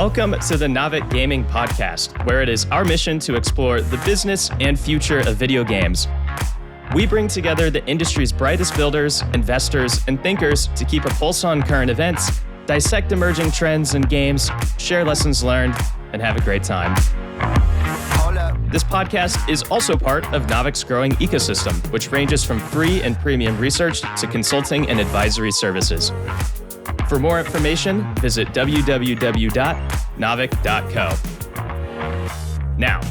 Welcome to the Naavik Gaming Podcast, where it is our mission to explore the business and future of video games. We bring together the industry's brightest builders, investors, and thinkers to keep a pulse on current events, dissect emerging trends in games, share lessons learned, and have a great time. This podcast is also part of Naavik's growing ecosystem, which ranges from free and premium research to consulting and advisory services. For more information, visit www.naavik.co. Now,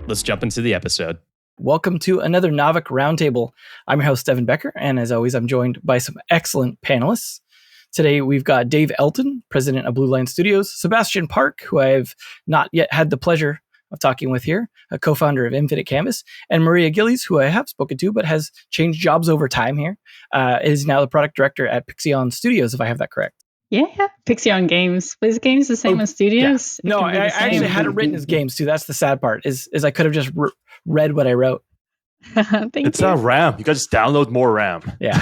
let's jump into the episode. Welcome to another Naavik Roundtable. I'm your host, Devin Becker, and as always, I'm joined by some excellent panelists. Today, we've got Dave Elton, president of Blue Line Studios, Sebastian Park, who I've not yet had the pleasure of talking with here, a co-founder of Infinite Canvas, and Maria Gillies, who I have spoken to, but has changed jobs over time here, is now the product director at Pixion Studios, if I have that correct. Yeah, Pixion Games. But is games the same as studios? Yeah. No, I actually had it written as games too. That's the sad part, is I could have just read what I wrote. It's not RAM. You got to just download more RAM. Yeah,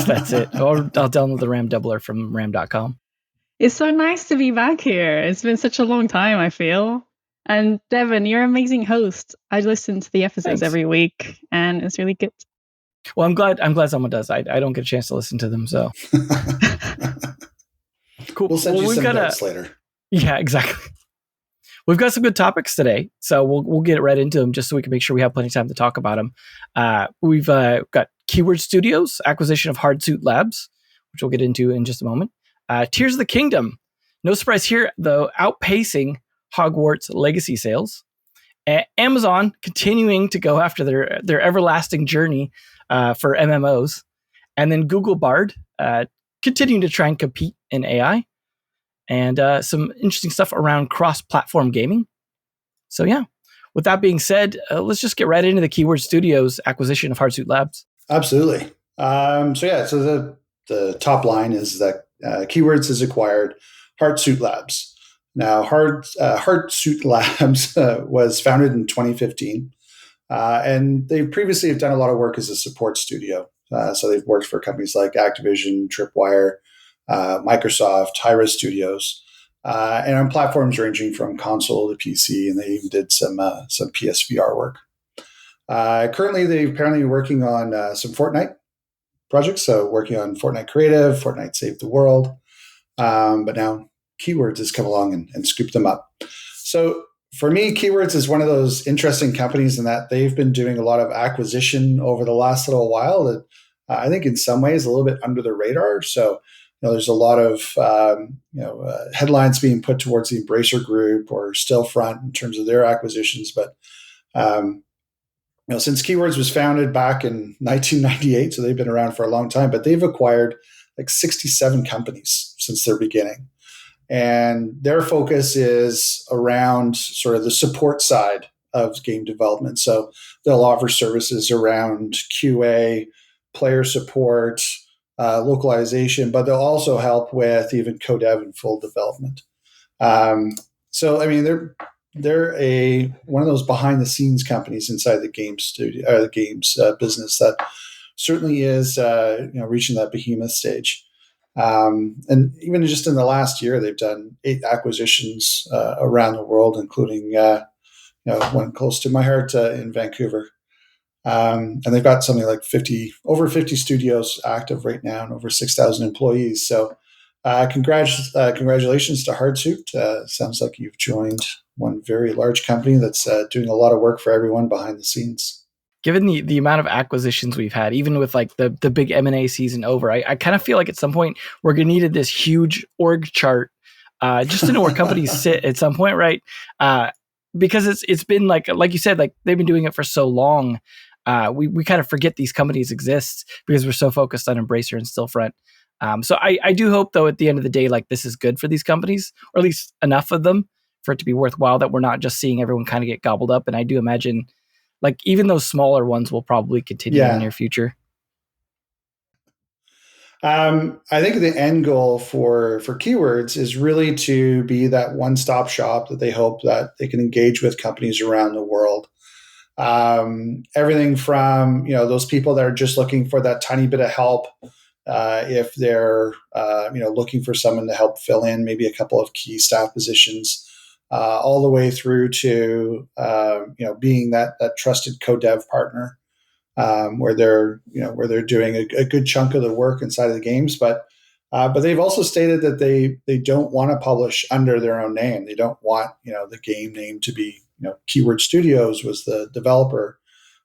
that's it. Or I'll download the RAM doubler from ram.com. It's so nice to be back here. It's been such a long time, I feel. And Devin, you're an amazing host. I listen to the episodes every week, and it's really good. Well, I'm glad someone does. I don't get a chance to listen to them, so. Cool. We'll send you some notes later. Yeah, exactly. We've got some good topics today, so we'll get right into them just so we can make sure we have plenty of time to talk about them. We've got Keyword Studios, acquisition of Hardsuit Labs, which we'll get into in just a moment. Tears of the Kingdom, no surprise here, though, outpacing Hogwarts Legacy sales. Amazon continuing to go after their everlasting journey for MMOs. And then Google Bard continuing to try and compete in AI. And some interesting stuff around cross-platform gaming. So yeah, with that being said, let's just get right into the Keyword Studios acquisition of Hardsuit Labs. Absolutely. So the top line is that Keywords has acquired Hardsuit Labs. Now, Hardsuit Labs was founded in 2015, and they previously have done a lot of work as a support studio. So they've worked for companies like Activision, Tripwire, Microsoft, Hi-Res Studios, and on platforms ranging from console to PC, and they even did some PSVR work. Currently, they're apparently working on some Fortnite projects, so working on Fortnite Creative, Fortnite Save the World, but now Keywords has come along and scooped them up. So for me, Keywords is one of those interesting companies in that they've been doing a lot of acquisition over the last little while that I think in some ways a little bit under the radar. So there's a lot of headlines being put towards the Embracer Group or Stillfront in terms of their acquisitions. But since Keywords was founded back in 1998, so they've been around for a long time, but they've acquired like 67 companies since their beginning. And their focus is around sort of the support side of game development. So they'll offer services around QA, player support, localization, but they'll also help with even co-dev and full development. So I mean, they're one of those behind the scenes companies inside the games business that certainly is reaching that behemoth stage. And even just in the last year, they've done 8 acquisitions around the world, including one close to my heart in Vancouver. And they've got something like over 50 studios active right now and over 6,000 employees. So congratulations to Hardsuit. Sounds like you've joined one very large company that's doing a lot of work for everyone behind the scenes. Given the amount of acquisitions we've had, even with like the big M&A season over, I kind of feel like at some point we're going to need this huge org chart just to know where companies sit at some point, right? Because it's been like you said, like they've been doing it for so long. We kind of forget these companies exist because we're so focused on Embracer and Stillfront. So I do hope, though, at the end of the day, like this is good for these companies, or at least enough of them for it to be worthwhile, that we're not just seeing everyone kind of get gobbled up. And I do imagine like even those smaller ones will probably continue in the near future. I think the end goal for Keywords is really to be that one-stop shop that they hope that they can engage with companies around the world. Everything from those people that are just looking for that tiny bit of help if they're looking for someone to help fill in maybe a couple of key staff positions, all the way through to being that trusted co-dev partner, where they're doing a good chunk of the work inside of the games. But they've also stated that they don't want to publish under their own name. They don't want the game name to be Keyword Studios was the developer.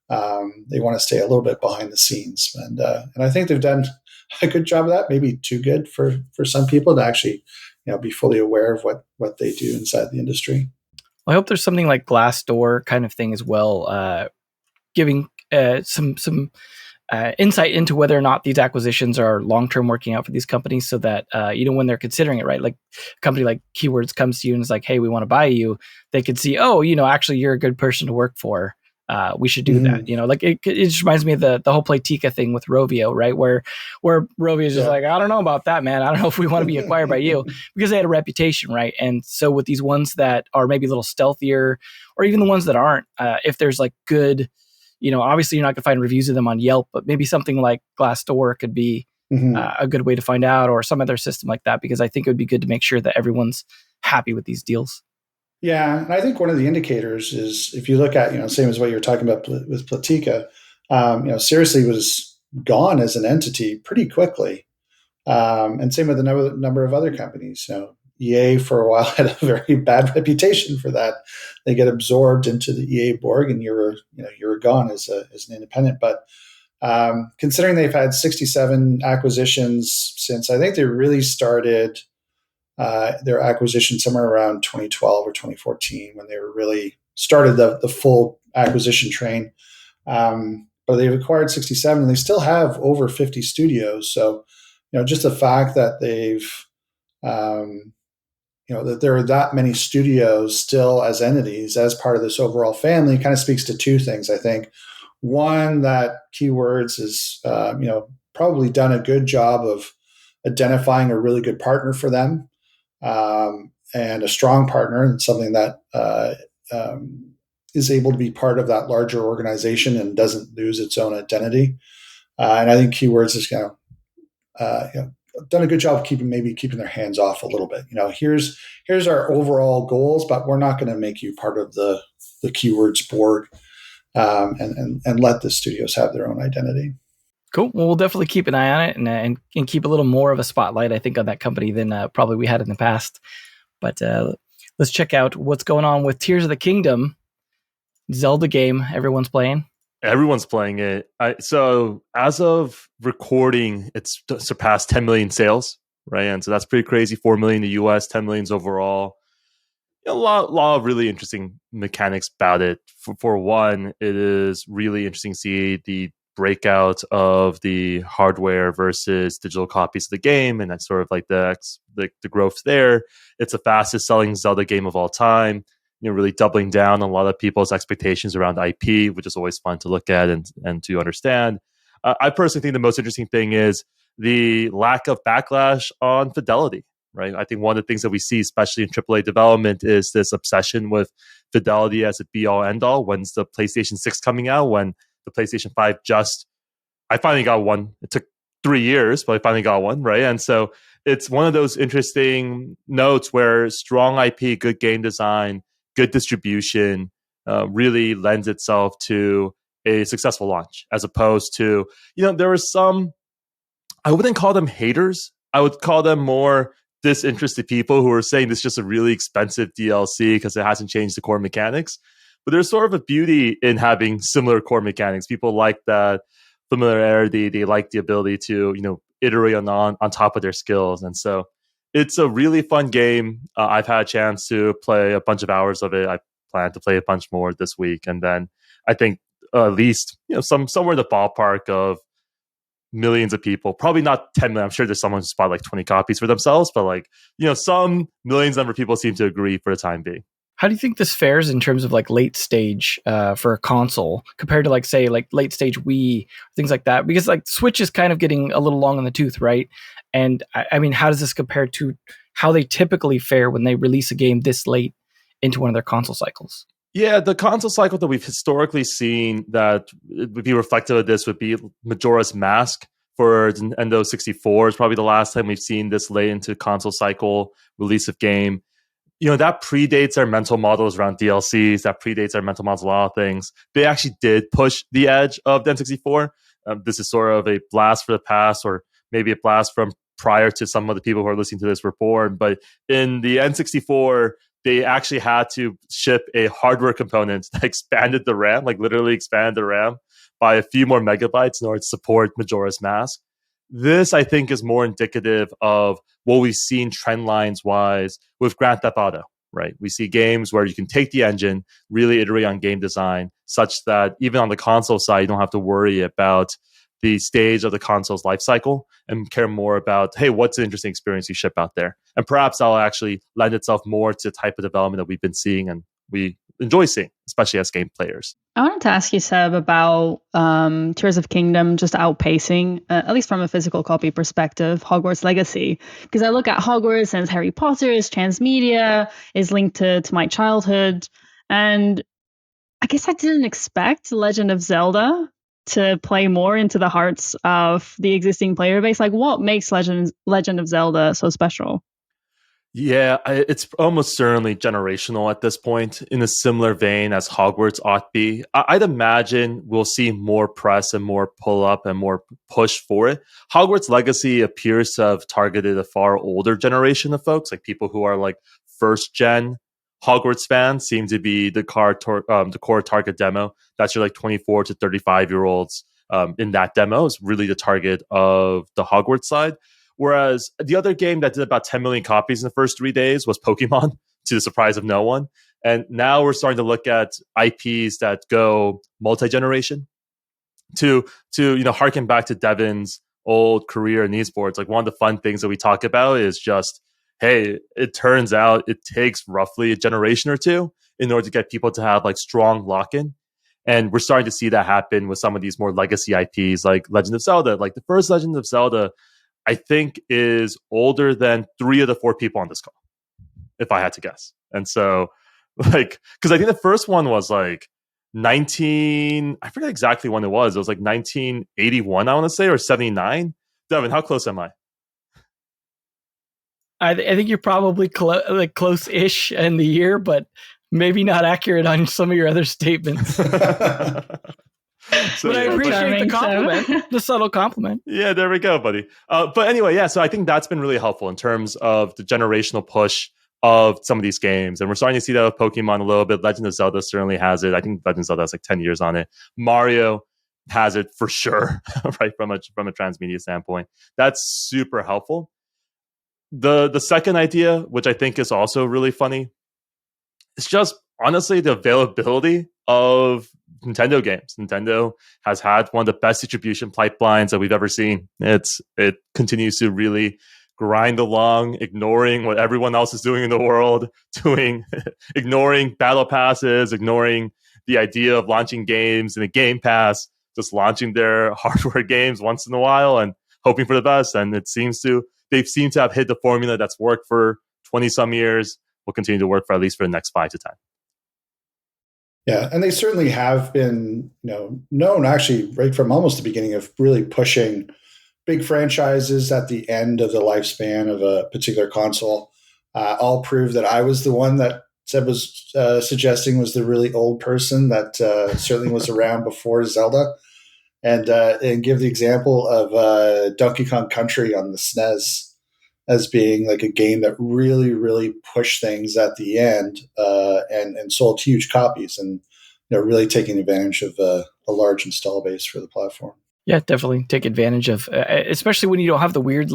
They want to stay a little bit behind the scenes, and I think they've done a good job of that. Maybe too good for some people to actually be fully aware of what they do inside the industry. Well, I hope there's something like Glassdoor kind of thing as well, giving some insight into whether or not these acquisitions are long-term working out for these companies, so that when they're considering it, right, like a company like Keywords comes to you and is like, hey, we want to buy you, they could see, actually you're a good person to work for. We should do that. Like it just reminds me of the whole Playtika thing with Rovio, right? Where Rovio is just like, I don't know about that, man. I don't know if we want to be acquired by you, because they had a reputation, right? And so with these ones that are maybe a little stealthier, or even the ones that aren't, if there's like good, obviously you're not going to find reviews of them on Yelp, but maybe something like Glassdoor could be a good way to find out, or some other system like that, because I think it would be good to make sure that everyone's happy with these deals. Yeah, and I think one of the indicators is if you look at, same as what you're talking about with Playtika, Seriously was gone as an entity pretty quickly, and same with a number of other companies. EA for a while had a very bad reputation for that. They get absorbed into the EA Borg, and you're gone as an independent. But considering they've had 67 acquisitions since, I think they really started their acquisition somewhere around 2012 or 2014, when they were really started the full acquisition train. But they've acquired 67, and they still have over 50 studios. So, just the fact that they've, that there are that many studios still as entities, as part of this overall family, kind of speaks to two things, I think. One, that Keywords has, probably done a good job of identifying a really good partner for them. And a strong partner, and something that is able to be part of that larger organization and doesn't lose its own identity. And I think Keywords has done a good job of keeping their hands off a little bit. Here's our overall goals, but we're not going to make you part of the Keywords board, and let the studios have their own identity. Cool. Well, we'll definitely keep an eye on it, and keep a little more of a spotlight, I think, on that company than probably we had in the past. But let's check out what's going on with Tears of the Kingdom, Zelda game everyone's playing. Everyone's playing it. So as of recording, it's surpassed 10 million sales, right? And so that's pretty crazy. 4 million in the US, 10 millions overall. A lot of really interesting mechanics about it. For one, it is really interesting to see the breakout of the hardware versus digital copies of the game, and that's sort of like the growth there. It's the fastest selling Zelda game of all time, really doubling down on a lot of people's expectations around IP, which is always fun to look at and to understand. I personally think the most interesting thing is the lack of backlash on fidelity, right? I think one of the things that we see, especially in AAA development, is this obsession with fidelity as a be-all, end-all. When's the PlayStation 6 coming out? When the PlayStation 5 I finally got one. It took 3 years, but I finally got one, right? And so it's one of those interesting notes where strong IP, good game design, good distribution really lends itself to a successful launch, as opposed to, there were some, I wouldn't call them haters. I would call them more disinterested people who are saying this is just a really expensive DLC because it hasn't changed the core mechanics. But there's sort of a beauty in having similar core mechanics. People like that familiarity. They like the ability to, iterate on top of their skills. And so it's a really fun game. I've had a chance to play a bunch of hours of it. I plan to play a bunch more this week. And then I think at least, somewhere in the ballpark of millions of people, probably not 10 million. I'm sure there's someone who's bought like 20 copies for themselves, but some millions number of people seem to agree for the time being. How do you think this fares in terms of like late stage for a console compared to say late stage Wii, things like that? Because Switch is kind of getting a little long in the tooth, right? And I mean, how does this compare to how they typically fare when they release a game this late into one of their console cycles? Yeah, the console cycle that we've historically seen that would be reflective of this would be Majora's Mask for Nintendo 64 is probably the last time we've seen this late into console cycle release of game. That predates our mental models around DLCs. That predates our mental models, a lot of things. They actually did push the edge of the N64. This is sort of a blast for the past, or maybe a blast from prior to some of the people who are listening to this were born. But in the N64, they actually had to ship a hardware component that expanded the RAM, like literally expanded the RAM by a few more megabytes in order to support Majora's Mask. This, I think, is more indicative of what we've seen trend lines wise with Grand Theft Auto, right? We see games where you can take the engine, really iterate on game design, such that even on the console side, you don't have to worry about the stage of the console's life cycle and care more about, hey, what's an interesting experience you ship out there? And perhaps that'll actually lend itself more to the type of development that we've been seeing and we enjoy seeing, especially as game players. I wanted to ask you, Seb, about Tears of Kingdom just outpacing, at least from a physical copy perspective, Hogwarts Legacy. Because I look at Hogwarts and it's Harry Potter, it's transmedia, is linked to my childhood. And I guess I didn't expect Legend of Zelda to play more into the hearts of the existing player base. Like, what makes Legend of Zelda so special? Yeah, it's almost certainly generational at this point, in a similar vein as Hogwarts ought be. I'd imagine we'll see more press and more pull up and more push for it. Hogwarts Legacy appears to have targeted a far older generation of folks, like people who are like first gen Hogwarts fans seem to be the core target demo. That's your like 24 to 35-year-olds in that demo is really the target of the Hogwarts side. Whereas the other game that did about 10 million copies in the first 3 days was Pokemon, to the surprise of no one. And now we're starting to look at IPs that go multi-generation to harken back to Devin's old career in esports. Like, one of the fun things that we talk about is just, hey, it turns out it takes roughly a generation or two in order to get people to have like strong lock-in. And we're starting to see that happen with some of these more legacy IPs like Legend of Zelda. Like the first Legend of Zelda, I think, is older than 3 of the 4 people on this call, if I had to guess. And so, like, because I think the first one was like I forget exactly when it was. It was like 1981, I want to say, or 79. Devin, how close am I? I think you're probably close-ish in the year, but maybe not accurate on some of your other statements. So, but I appreciate the compliment, the subtle compliment. Yeah, there we go, buddy. But anyway, yeah, so I think that's been really helpful in terms of the generational push of some of these games. And we're starting to see that with Pokemon a little bit. Legend of Zelda certainly has it. I think Legend of Zelda has like 10 years on it. Mario has it for sure, right, from a transmedia standpoint. That's super helpful. The second idea, which I think is also really funny, it's just honestly the availability of Nintendo games. Nintendo has had one of the best distribution pipelines that we've ever seen. It continues to really grind along, ignoring what everyone else is doing in the world, ignoring battle passes, ignoring the idea of launching games in a Game Pass, just launching their hardware games once in a while and hoping for the best. And they seem to have hit the formula that's worked for 20 some years, will continue to work for at least for the next 5 to 10. Yeah, and they certainly have been, known actually right from almost the beginning of really pushing big franchises at the end of the lifespan of a particular console. I'll prove that I was the one that Seb was suggesting was the really old person that certainly was around before Zelda, and give the example of Donkey Kong Country on the SNES as being like a game that really, really pushed things at the end and sold huge copies, and really taking advantage of a large install base for the platform. Yeah, definitely take advantage of, especially when you don't have the weird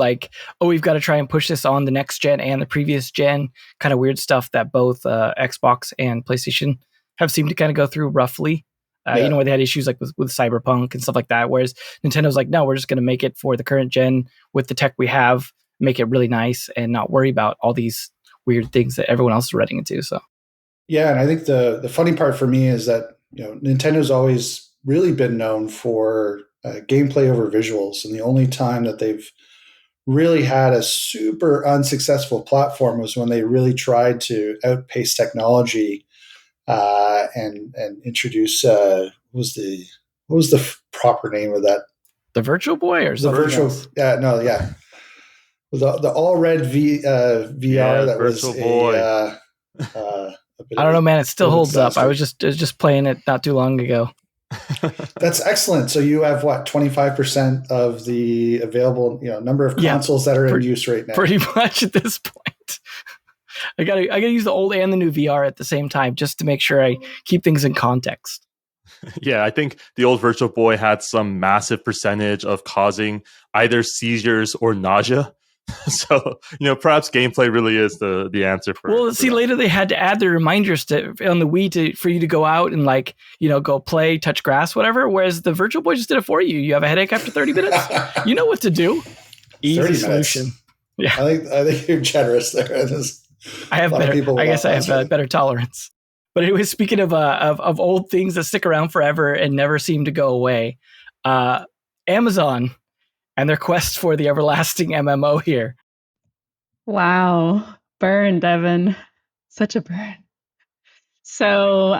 we've got to try and push this on the next gen and the previous gen kind of weird stuff that both Xbox and PlayStation have seemed to kind of go through roughly. Where they had issues like with Cyberpunk and stuff like that, whereas Nintendo's like, no, we're just going to make it for the current gen with the tech we have, make it really nice and not worry about all these weird things that everyone else is running into. So, yeah, and I think the funny part for me is that Nintendo's always really been known for gameplay over visuals, and the only time that they've really had a super unsuccessful platform was when they really tried to outpace technology and introduce what was the proper name of that The Virtual Boy or The something virtual, else? the all red VR that was Virtual Boy. a bit I don't of know, a- man. It still bit of a holds up. I disaster. was just playing it not too long ago. That's excellent. So you have what, 25% of the available, number of Yeah, consoles that are in use right now. Pretty much at this point. I gotta use the old and the new VR at the same time just to make sure I keep things in context. Yeah, I think the old Virtual Boy had some massive percentage of causing either seizures or nausea. So, perhaps gameplay really is the answer for. Well, see, that. later they had to add the reminders on the Wii for you to go out and go play, touch grass, whatever. Whereas the Virtual Boy just did it for you. You have a headache after 30 minutes. You know what to do. Easy solution. Yeah, I think you're generous there. I have better. I guess I have better tolerance. But anyway, speaking of old things that stick around forever and never seem to go away, Amazon and their quest for the everlasting MMO here. Wow. Burn, Devin. Such a burn. So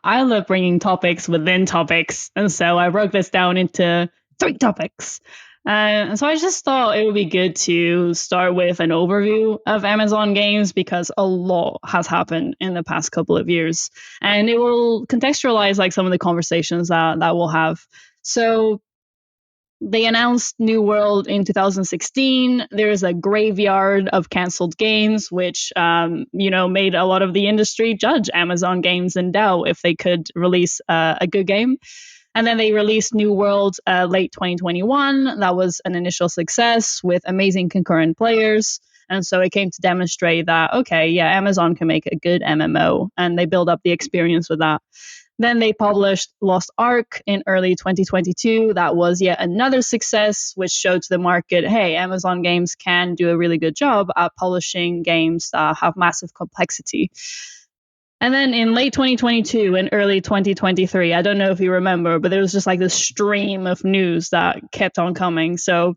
I love bringing topics within topics. And so I broke this down into 3 topics. And so I just thought it would be good to start with an overview of Amazon games because a lot has happened in the past couple of years. And it will contextualize some of the conversations that we'll have. So they announced New World in 2016. There's a graveyard of canceled games, which made a lot of the industry judge Amazon games and doubt if they could release a good game. And then they released New World late 2021. That was an initial success with amazing concurrent players. And so it came to demonstrate that, okay, yeah, Amazon can make a good MMO, and they build up the experience with that. Then they published Lost Ark in early 2022. That was yet another success, which showed to the market, hey, Amazon games can do a really good job at publishing games that have massive complexity. And then in late 2022 and early 2023, I don't know if you remember, but there was just this stream of news that kept on coming. So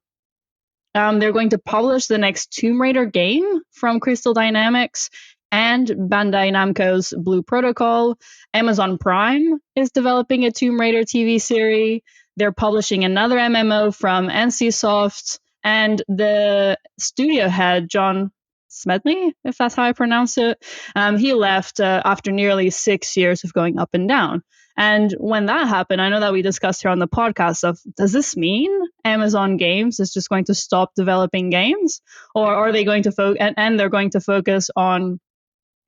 they're going to publish the next Tomb Raider game from Crystal Dynamics and Bandai Namco's Blue Protocol. Amazon Prime is developing a Tomb Raider TV series. They're publishing another MMO from NCSoft, and the studio head, John Smedley, if that's how I pronounce it, he left after nearly 6 years of going up and down. And when that happened, I know that we discussed here on the podcast of, does this mean Amazon Games is just going to stop developing games? Or are they going to and they're going to focus on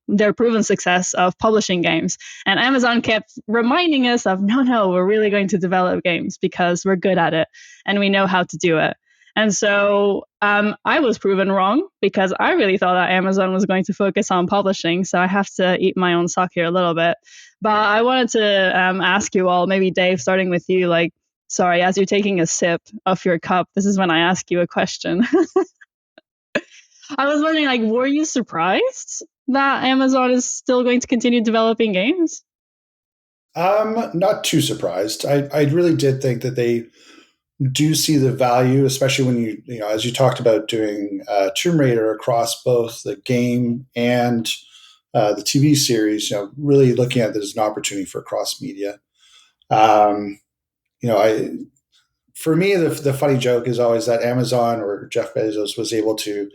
their proven success of publishing games? And Amazon kept reminding us of, no, we're really going to develop games because we're good at it and we know how to do it. And so I was proven wrong because I really thought that Amazon was going to focus on publishing. So I have to eat my own sock here a little bit. But I wanted to ask you all, maybe Dave, starting with you, sorry, as you're taking a sip of your cup, this is when I ask you a question. I was wondering, were you surprised that Amazon is still going to continue developing games? Not too surprised. I really did think that they do see the value, especially when you as you talked about doing Tomb Raider across both the game and the TV series. Really looking at this as an opportunity for cross media. For me, the funny joke is always that Amazon or Jeff Bezos was able to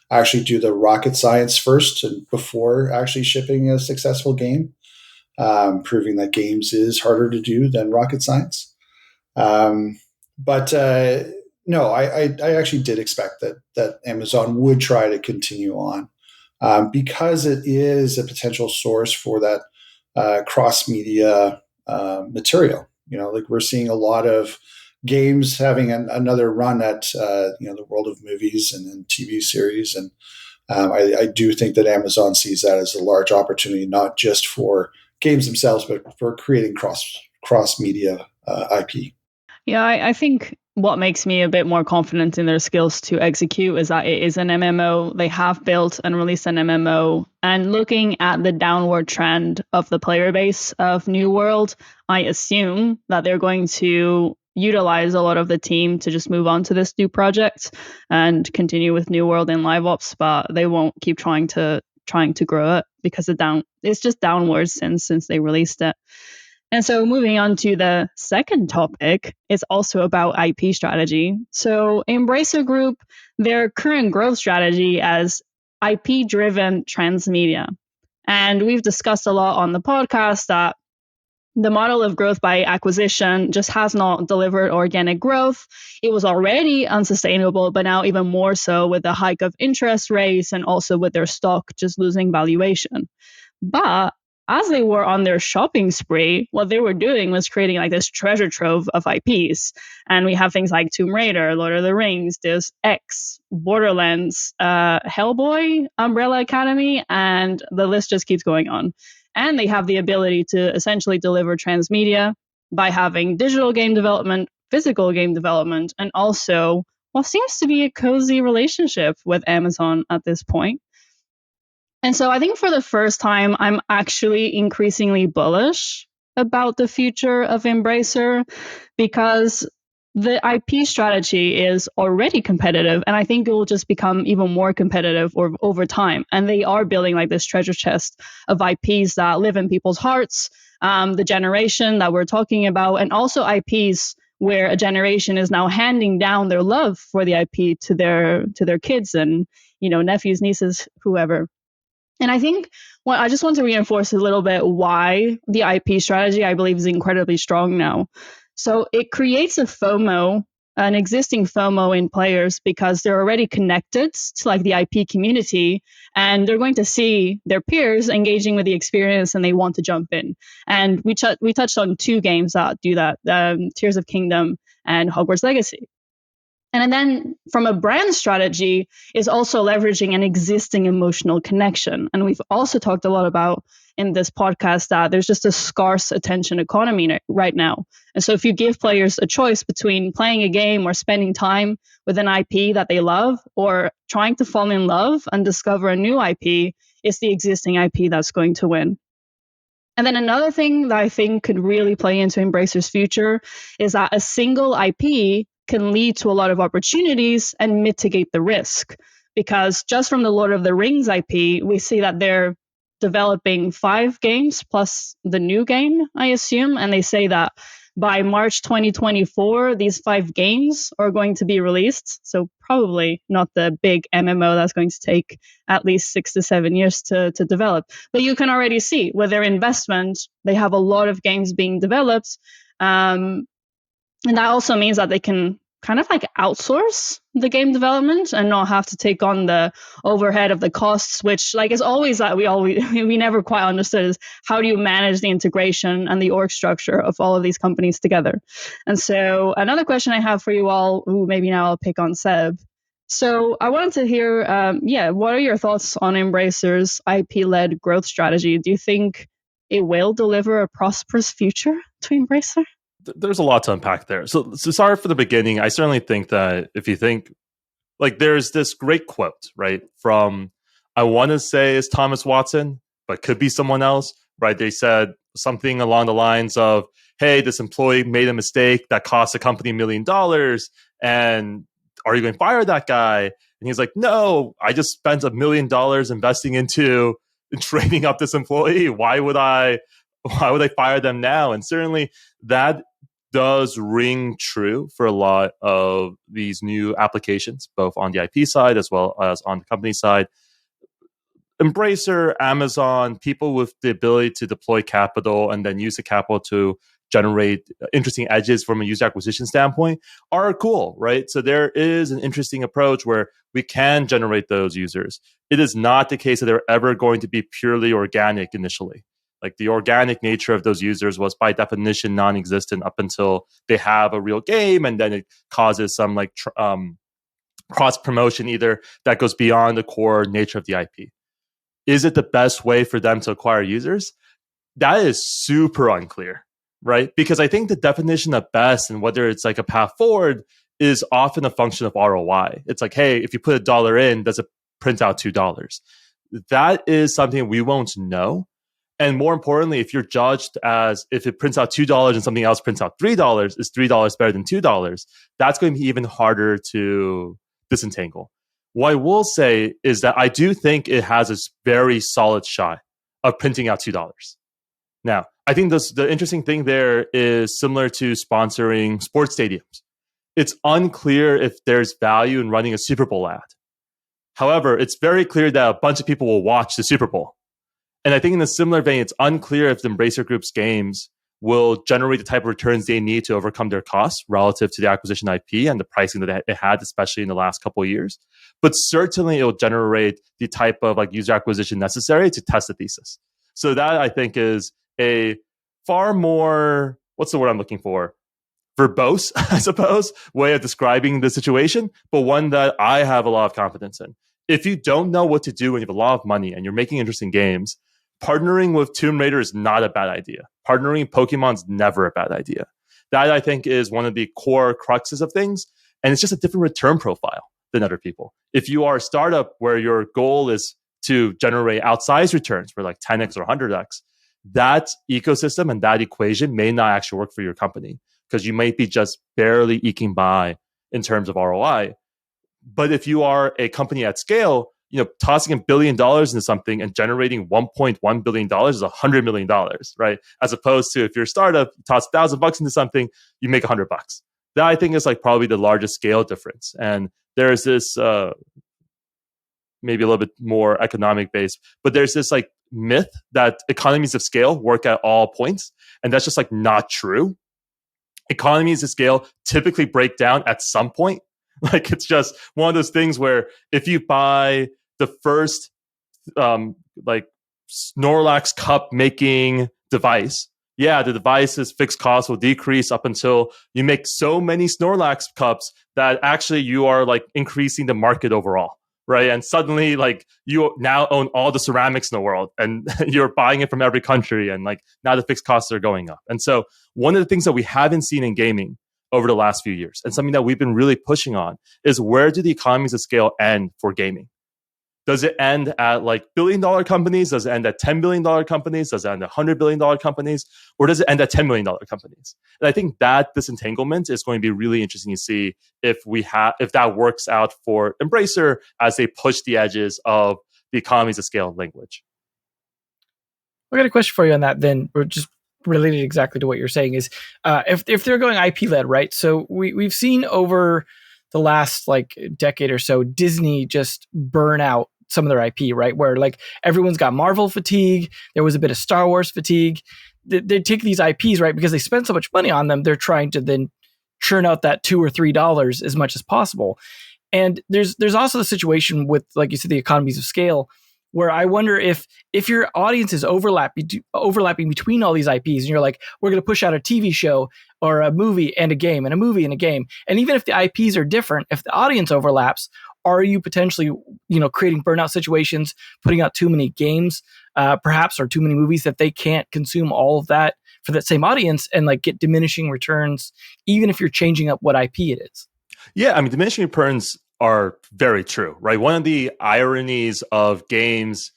actually do the rocket science first and before actually shipping a successful game, proving that games is harder to do than rocket science. But no, I actually did expect that Amazon would try to continue on because it is a potential source for that cross media material. We're seeing a lot of games having another run at the world of movies and TV series, and I do think that Amazon sees that as a large opportunity, not just for games themselves, but for creating cross media IP. Yeah, I think what makes me a bit more confident in their skills to execute is that it is an MMO. They have built and released an MMO. And looking at the downward trend of the player base of New World, I assume that they're going to utilize a lot of the team to just move on to this new project and continue with New World in live ops, but they won't keep trying to grow it because it's just downwards since they released it. And so moving on to the second topic, it's also about IP strategy. So Embracer Group, their current growth strategy as IP-driven transmedia. And we've discussed a lot on the podcast that the model of growth by acquisition just has not delivered organic growth. It was already unsustainable, but now even more so with the hike of interest rates and also with their stock just losing valuation. But as they were on their shopping spree, what they were doing was creating like this treasure trove of IPs. And we have things like Tomb Raider, Lord of the Rings, Deus Ex, Borderlands, Hellboy, Umbrella Academy, and the list just keeps going on. And they have the ability to essentially deliver transmedia by having digital game development, physical game development, and also what seems to be a cozy relationship with Amazon at this point. And so I think for the first time, I'm actually increasingly bullish about the future of Embracer because the IP strategy is already competitive. And I think it will just become even more competitive over time. And they are building like this treasure chest of IPs that live in people's hearts, the generation that we're talking about, and also IPs where a generation is now handing down their love for the IP to their kids and, nephews, nieces, whoever. And I think I just want to reinforce a little bit why the IP strategy, I believe, is incredibly strong now. So it creates a FOMO, an existing FOMO in players because they're already connected to like the IP community and they're going to see their peers engaging with the experience and they want to jump in. And we touched on two games that do that, Tears of Kingdom and Hogwarts Legacy. And then from a brand strategy is also leveraging an existing emotional connection. And we've also talked a lot about in this podcast that there's just a scarce attention economy right now. And so if you give players a choice between playing a game or spending time with an IP that they love or trying to fall in love and discover a new IP, it's the existing IP that's going to win. And then another thing that I think could really play into Embracer's future is that a single IP can lead to a lot of opportunities and mitigate the risk. Because just from the Lord of the Rings IP, we see that they're developing 5 games plus the new game, I assume. And they say that by March 2024, these 5 games are going to be released. So probably not the big MMO that's going to take at least 6 to 7 years to develop. But you can already see with their investment, they have a lot of games being developed. And that also means that they can kind of like outsource the game development and not have to take on the overhead of the costs, which like is always that we never quite understood is how do you manage the integration and the org structure of all of these companies together. And so another question I have for you all, maybe now I'll pick on Seb. So I wanted to hear, what are your thoughts on Embracer's IP-led growth strategy? Do you think it will deliver a prosperous future to Embracer? There's a lot to unpack there. So sorry for the beginning. I certainly think that if you think, like, there's this great quote, right, from, I want to say it's Thomas Watson, but could be someone else, right? They said something along the lines of, hey, this employee made a mistake that cost the company $1 million, and are you going to fire that guy? And he's like, no, I just spent $1 million investing into training up this employee. Why would I fire them now? And certainly that does ring true for a lot of these new applications, both on the IP side as well as on the company side. Embracer, Amazon, people with the ability to deploy capital and then use the capital to generate interesting edges from a user acquisition standpoint are cool, right? So there is an interesting approach where we can generate those users. It is not the case that they're ever going to be purely organic initially. Like the organic nature of those users was by definition non-existent up until they have a real game, and then it causes some like cross promotion either that goes beyond the core nature of the IP. Is it the best way for them to acquire users? That is super unclear, right? Because I think the definition of best and whether it's like a path forward is often a function of ROI. It's like, hey, if you put $1 in, does it print out $2? That is something we won't know. And more importantly, if you're judged as if it prints out $2 and something else prints out $3, is $3 better than $2? That's going to be even harder to disentangle. What I will say is that I do think it has a very solid shot of printing out $2. Now, I think the interesting thing there is similar to sponsoring sports stadiums. It's unclear if there's value in running a Super Bowl ad. However, it's very clear that a bunch of people will watch the Super Bowl. And I think in a similar vein, it's unclear if the Embracer Group's games will generate the type of returns they need to overcome their costs relative to the acquisition IP and the pricing that it had, especially in the last couple of years. But certainly it will generate the type of like user acquisition necessary to test the thesis. So that I think is a far more, what's the word I'm looking for? Verbose, I suppose, way of describing the situation, but one that I have a lot of confidence in. If you don't know what to do and you have a lot of money and you're making interesting games, partnering with Tomb Raider is not a bad idea. Partnering Pokemon's never a bad idea. That, I think, is one of the core cruxes of things, and it's just a different return profile than other people. If you are a startup where your goal is to generate outsized returns for like 10x or 100x, that ecosystem and that equation may not actually work for your company because you might be just barely eking by in terms of ROI. But if you are a company at scale, tossing $1 billion into something and generating $1.1 billion is $100 million, right? As opposed to if you're a startup, you toss $1,000 into something, you make $100. That I think is like probably the largest scale difference. And there's this maybe a little bit more economic based, but there's this like myth that economies of scale work at all points. And that's just like not true. Economies of scale typically break down at some point. Like it's just one of those things where if you buy the first like Snorlax cup making device, the device's fixed cost will decrease up until you make so many Snorlax cups that actually you are like increasing the market overall, right? And suddenly like you now own all the ceramics in the world and you're buying it from every country and like now the fixed costs are going up. And so one of the things that we haven't seen in gaming over the last few years, and something that we've been really pushing on, is where do the economies of scale end for gaming? Does it end at like billion-dollar companies? Does it end at $10 billion companies? Does it end at $100 billion companies? Or does it end at $10 million companies? And I think that disentanglement is going to be really interesting to see if that works out for Embracer as they push the edges of the economies of scale language. I got a question for you on that then, or just related exactly to what you're saying is if they're going IP led, right? So we've seen over the last like decade or so, Disney just burn out some of their IP, right? Where like everyone's got Marvel fatigue. There was a bit of Star Wars fatigue. They take these IPs, right? Because they spend so much money on them. They're trying to then churn out that $2 or $3 as much as possible. And there's also the situation with, like you said, the economies of scale, where I wonder if your audience is overlapping between all these IPs, and you're like, we're going to push out a TV show or a movie and a game and a movie and a game. And even if the IPs are different, if the audience overlaps, are you potentially, creating burnout situations, putting out too many games, perhaps, or too many movies that they can't consume all of that for that same audience and like get diminishing returns, even if you're changing up what IP it is? Yeah, I mean, diminishing returns are very true, right? One of the ironies of games,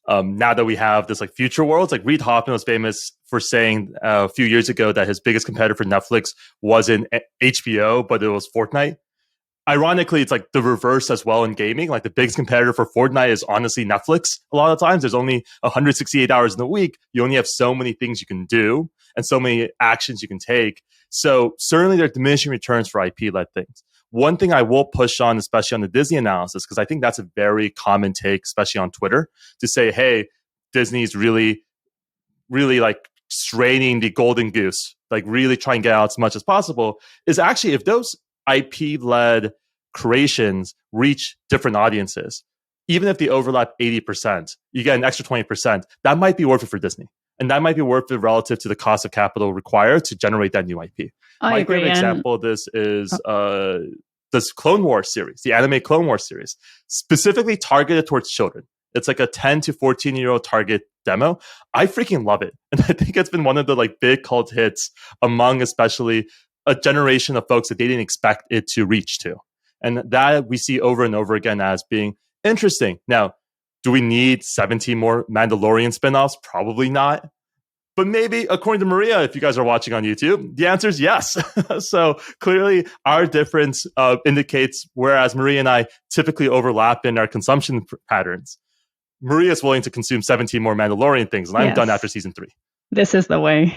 now that we have this like future worlds, like Reid Hoffman was famous for saying a few years ago that his biggest competitor for Netflix wasn't HBO, but it was Fortnite. Ironically, it's like the reverse as well in gaming. Like the biggest competitor for Fortnite is honestly Netflix. A lot of times there's only 168 hours in a week. You only have so many things you can do and so many actions you can take. So certainly there are diminishing returns for IP-led things. One thing I will push on, especially on the Disney analysis, because I think that's a very common take, especially on Twitter, to say, hey, Disney's really, really like straining the golden goose, like really trying to get out as much as possible, is actually if those IP-led creations reach different audiences, even if they overlap 80%, you get an extra 20%, that might be worth it for Disney. And that might be worth it relative to the cost of capital required to generate that new IP. I agree. My favorite example of this is this Clone Wars series, the anime Clone Wars series, specifically targeted towards children. It's like a 10 to 14-year-old target demo. I freaking love it. And I think it's been one of the like big cult hits among especially a generation of folks that they didn't expect it to reach to. And that we see over and over again as being interesting. Now, do we need 17 more Mandalorian spinoffs? Probably not. But maybe, according to Maria, if you guys are watching on YouTube, the answer is yes. So clearly our difference indicates, whereas Maria and I typically overlap in our consumption patterns, Maria is willing to consume 17 more Mandalorian things, and I'm done after season 3. This is the way.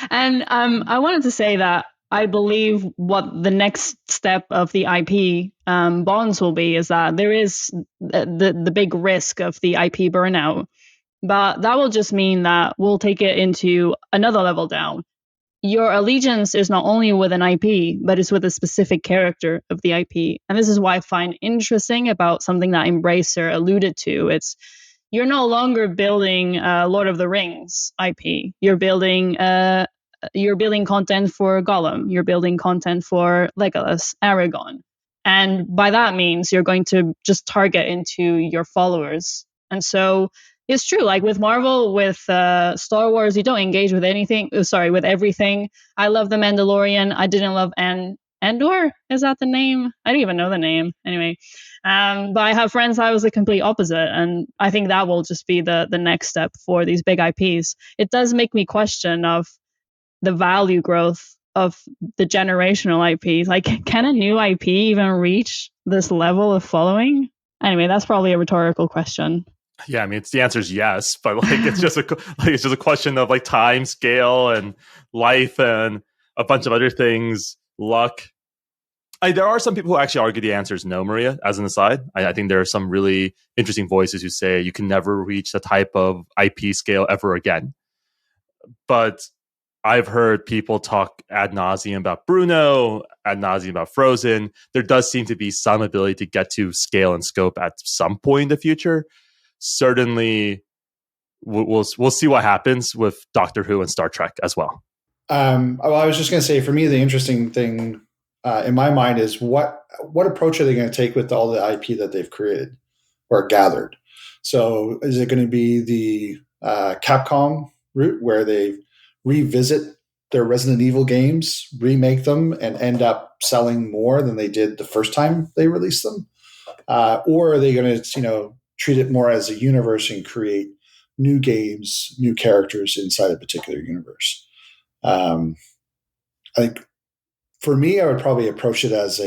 And I wanted to say that I believe what the next step of the IP bonds will be is that there is the big risk of the IP burnout, but that will just mean that we'll take it into another level down. Your allegiance is not only with an IP, but it's with a specific character of the IP. And this is why I find interesting about something that Embracer alluded to. It's you're no longer building Lord of the Rings IP. You're building content for Gollum. You're building content for Legolas, Aragon. And by that means, you're going to just target into your followers. And so it's true. Like with Marvel, with Star Wars, you don't engage with anything. With everything. I love The Mandalorian. I didn't love Andor. Is that the name? I don't even know the name. Anyway, but I have friends I was the complete opposite, and I think that will just be the next step for these big IPs. It does make me question of the value growth of the generational IPs. Like, can a new IP even reach this level of following? Anyway, that's probably a rhetorical question. Yeah, I mean, the answer is yes, but like it's just a question of like time, scale, and life, and a bunch of other things, luck. There are some people who actually argue the answer is no, Maria. As an aside, I think there are some really interesting voices who say you can never reach the type of IP scale ever again. But I've heard people talk ad nauseum about Bruno, ad nauseum about Frozen. There does seem to be some ability to get to scale and scope at some point in the future. Certainly, we'll see what happens with Doctor Who and Star Trek as well. Well, I was just going to say, for me, the interesting thing in my mind is what approach are they going to take with all the IP that they've created or gathered? So is it going to be the Capcom route where they revisit their Resident Evil games, remake them, and end up selling more than they did the first time they released them? Or are they going to, treat it more as a universe and create new games, new characters inside a particular universe? I think for me, I would probably approach it as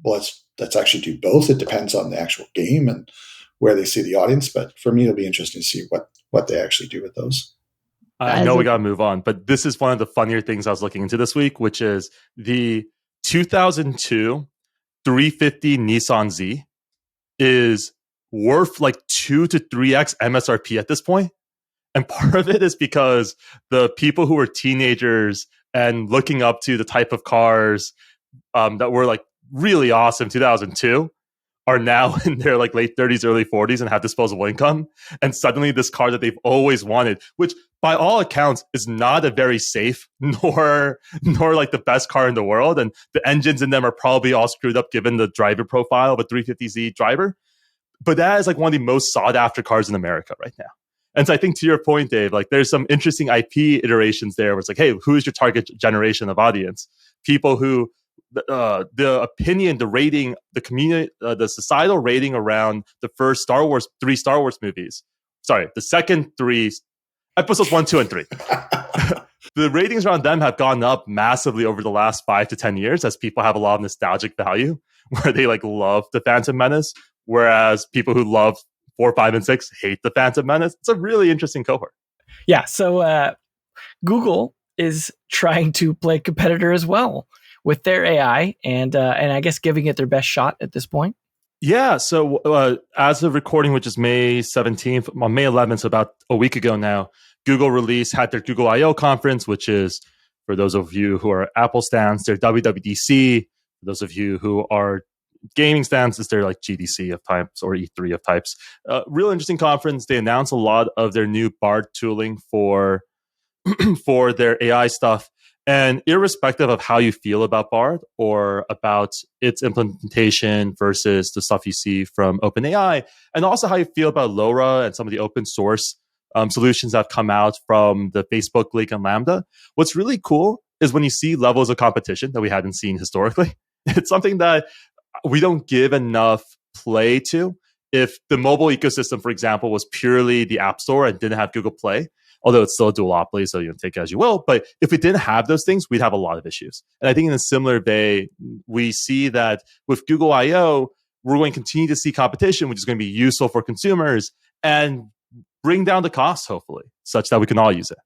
let's actually do both. It depends on the actual game and where they see the audience. But for me, it'll be interesting to see what they actually do with those. I know we got to move on, but this is one of the funnier things I was looking into this week, which is the 2002 350 Nissan Z is worth like 2 to 3x MSRP at this point. And part of it is because the people who were teenagers and looking up to the type of cars that were like really awesome 2002 are now in their like late 30s, early 40s and have disposable income. And suddenly this car that they've always wanted, which by all accounts is not a very safe nor like the best car in the world. And the engines in them are probably all screwed up given the driver profile of a 350Z driver. But that is like one of the most sought after cars in America right now. And so I think to your point, Dave, like there's some interesting IP iterations there where it's like, hey, who is your target generation of audience? People who the opinion, the rating, the community, the societal rating around the first three Star Wars movies. Sorry, the second three episodes 1, 2, and 3. The ratings around them have gone up massively over the last 5 to 10 years as people have a lot of nostalgic value where they like love the Phantom Menace, whereas people who love 4, 5, and 6 hate the Phantom Menace. It's a really interesting cohort. Yeah, so Google is trying to play competitor as well with their AI, and I guess giving it their best shot at this point. Yeah, so as of recording, which is May 17th, on May 11th, so about a week ago now, Google had their Google I/O conference, which is, for those of you who are Apple stands, their WWDC. For those of you who are gaming stands, it's their like GDC of types or E3 of types. Real interesting conference. They announced a lot of their new Bard tooling for their AI stuff. And irrespective of how you feel about Bard or about its implementation versus the stuff you see from OpenAI, and also how you feel about LoRa and some of the open source solutions that have come out from the Facebook Leak and Lambda, what's really cool is when you see levels of competition that we hadn't seen historically. It's something that we don't give enough play to. If the mobile ecosystem, for example, was purely the App Store and didn't have Google Play, although it's still a duopoly, so you can take it as you will. But if we didn't have those things, we'd have a lot of issues. And I think in a similar way, we see that with Google I/O, we're going to continue to see competition, which is going to be useful for consumers. And bring down the cost, hopefully, such that we can all use it.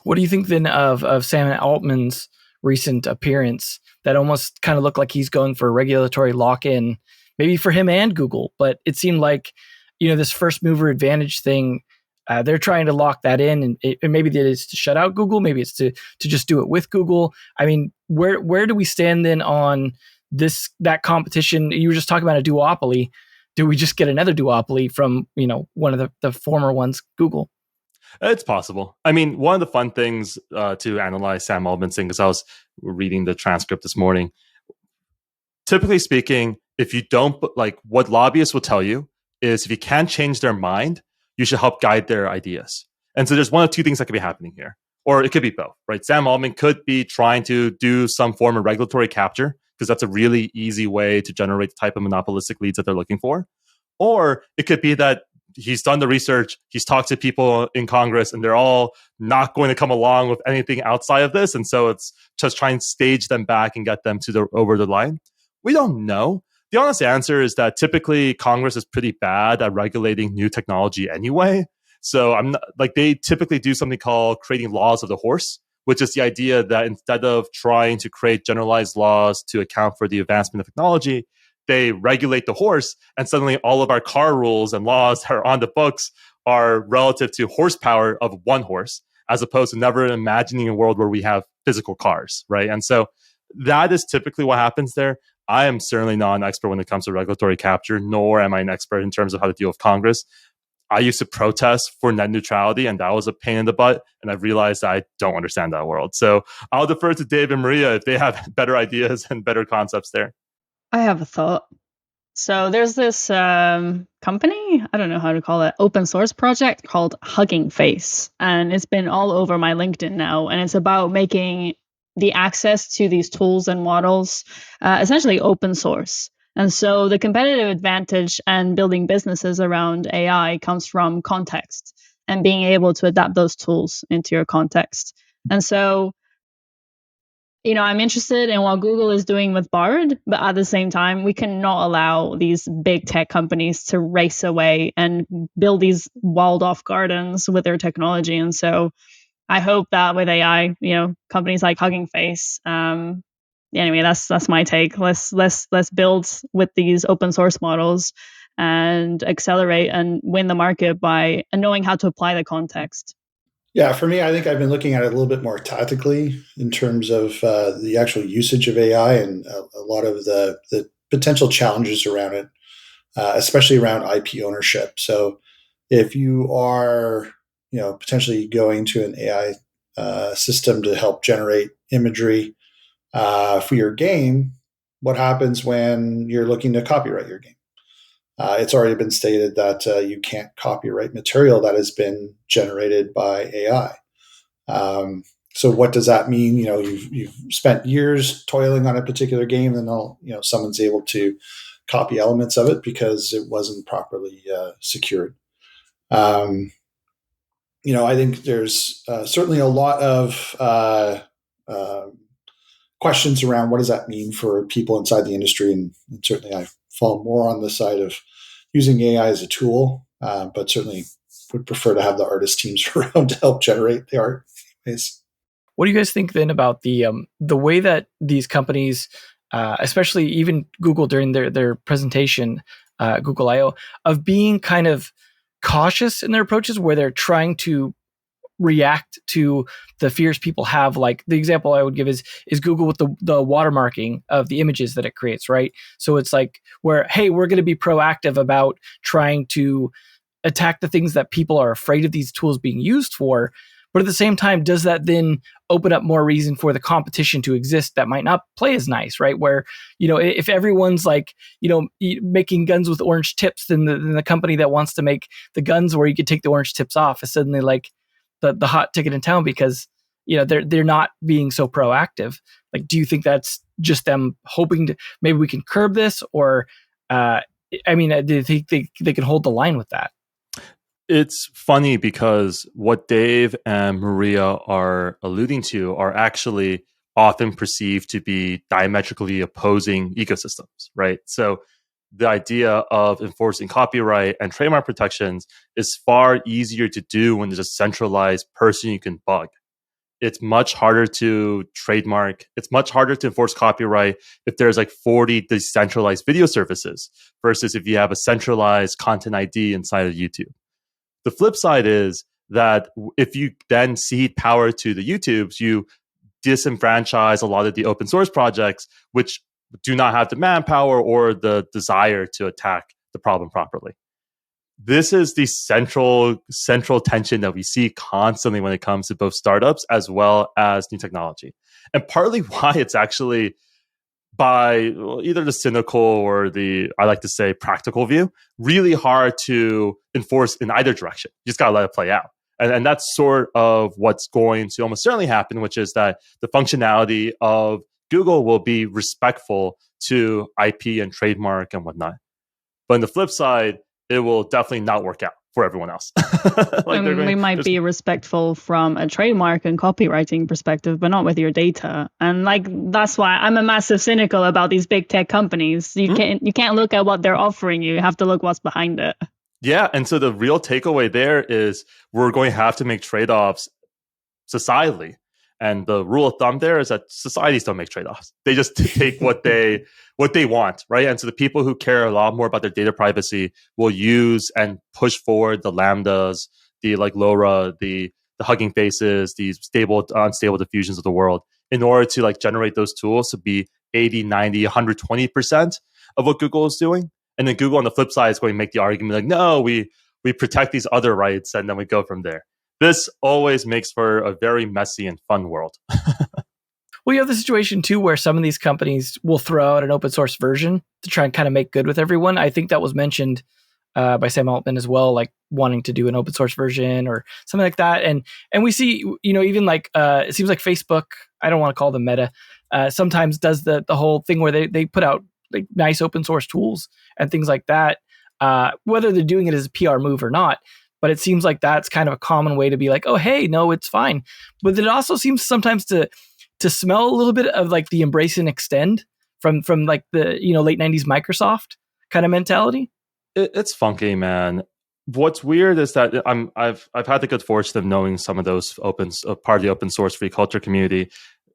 What do you think then of Sam Altman's recent appearance that almost kind of looked like he's going for a regulatory lock-in, maybe for him and Google, but it seemed like, this first mover advantage thing, they're trying to lock that in, and maybe it is to shut out Google, maybe it's to just do it with Google. I mean, where do we stand then on that competition? You were just talking about a duopoly. Do we just get another duopoly from one of the former ones, Google? It's possible. I mean, one of the fun things to analyze Sam Altman's thing, because I was reading the transcript this morning. Typically speaking, if you don't, what lobbyists will tell you is if you can't change their mind, you should help guide their ideas. And so there's one of two things that could be happening here, or it could be both, right? Sam Altman could be trying to do some form of regulatory capture, because that's a really easy way to generate the type of monopolistic leads that they're looking for. Or it could be that he's done the research, he's talked to people in Congress, and they're all not going to come along with anything outside of this. And so it's just trying to stage them back and get them over the line. We don't know. The honest answer is that typically Congress is pretty bad at regulating new technology anyway. So I'm not, they typically do something called creating laws of the horse, which is the idea that instead of trying to create generalized laws to account for the advancement of technology, they regulate the horse, and suddenly all of our car rules and laws that are on the books are relative to horsepower of one horse, as opposed to never imagining a world where we have physical cars, right? And so that is typically what happens there. I am certainly not an expert when it comes to regulatory capture, nor am I an expert in terms of how to deal with Congress. I used to protest for net neutrality, and that was a pain in the butt. And I've realized I don't understand that world. So I'll defer to Dave and Maria if they have better ideas and better concepts there. I have a thought. So there's this company, I don't know how to call it, open source project called Hugging Face. And it's been all over my LinkedIn now. And it's about making the access to these tools and models essentially open source. And so the competitive advantage and building businesses around AI comes from context and being able to adapt those tools into your context. And so I'm interested in what Google is doing with Bard, but at the same time, we cannot allow these big tech companies to race away and build these walled off gardens with their technology. And so I hope that with AI, companies like Hugging Face, anyway, that's my take. Let's build with these open source models and accelerate and win the market by knowing how to apply the context. Yeah, for me, I think I've been looking at it a little bit more tactically in terms of the actual usage of AI and a lot of the potential challenges around it, especially around IP ownership. So if you are, potentially going to an AI system to help generate imagery for your game, what happens when you're looking to copyright your game? It's already been stated that you can't copyright material that has been generated by AI. So what does that mean? You've spent years toiling on a particular game, and someone's able to copy elements of it because it wasn't properly secured. I think there's certainly a lot of questions around what does that mean for people inside the industry, and certainly I fall more on the side of using AI as a tool, but certainly would prefer to have the artist teams around to help generate the art. Anyways. What do you guys think then about the way that these companies, especially even Google during their presentation, Google I/O, of being kind of cautious in their approaches, where they're trying to react to the fears people have? Like the example I would give is Google with the watermarking of the images that it creates, right? So it's like where, hey, we're going to be proactive about trying to attack the things that people are afraid of these tools being used for. But at the same time, does that then open up more reason for the competition to exist that might not play as nice, right? Where, if everyone's like, making guns with orange tips, then the company that wants to make the guns where you could take the orange tips off is suddenly like the hot ticket in town because, they're not being so proactive. Like, do you think that's just them hoping to, maybe we can curb this? Or, do you think they can hold the line with that? It's funny because what Dave and Maria are alluding to are actually often perceived to be diametrically opposing ecosystems, right? So the idea of enforcing copyright and trademark protections is far easier to do when there's a centralized person you can bug. It's much harder to trademark. It's much harder to enforce copyright if there's like 40 decentralized video services versus if you have a centralized content ID inside of YouTube. The flip side is that if you then cede power to the YouTubes, you disenfranchise a lot of the open source projects, which do not have the manpower or the desire to attack the problem properly. This is the central tension that we see constantly when it comes to both startups as well as new technology. And partly why it's actually by either the cynical or the, I like to say, practical view, really hard to enforce in either direction. You just got to let it play out. And that's sort of what's going to almost certainly happen, which is that the functionality of Google will be respectful to IP and trademark and whatnot. But on the flip side, it will definitely not work out for everyone else. We might be respectful from a trademark and copywriting perspective, but not with your data. And that's why I'm a massive cynical about these big tech companies. You can't look at what they're offering you. You have to look what's behind it. Yeah, and so the real takeaway there is we're going to have to make trade-offs societally. And the rule of thumb there is that societies don't make trade-offs. They just take what they want, right? And so the people who care a lot more about their data privacy will use and push forward the Lambdas, the LoRa, the Hugging Faces, these stable, unstable diffusions of the world in order to generate those tools to be 80, 90, 120% of what Google is doing. And then Google on the flip side is going to make the argument no, we protect these other rights, and then we go from there. This always makes for a very messy and fun world. Well, you have the situation too where some of these companies will throw out an open source version to try and kind of make good with everyone. I think that was mentioned by Sam Altman as well, wanting to do an open source version or something like that. And we see, even it seems like Facebook, I don't want to call them Meta, sometimes does the whole thing where they put out nice open source tools and things like that, whether they're doing it as a PR move or not. But it seems like that's kind of a common way to be oh, hey, no, it's fine. But it also seems sometimes to smell a little bit of the embrace and extend from the late 90s Microsoft kind of mentality. It's funky, man. What's weird is that I've had the good fortune of knowing some of those part of the open source free culture community.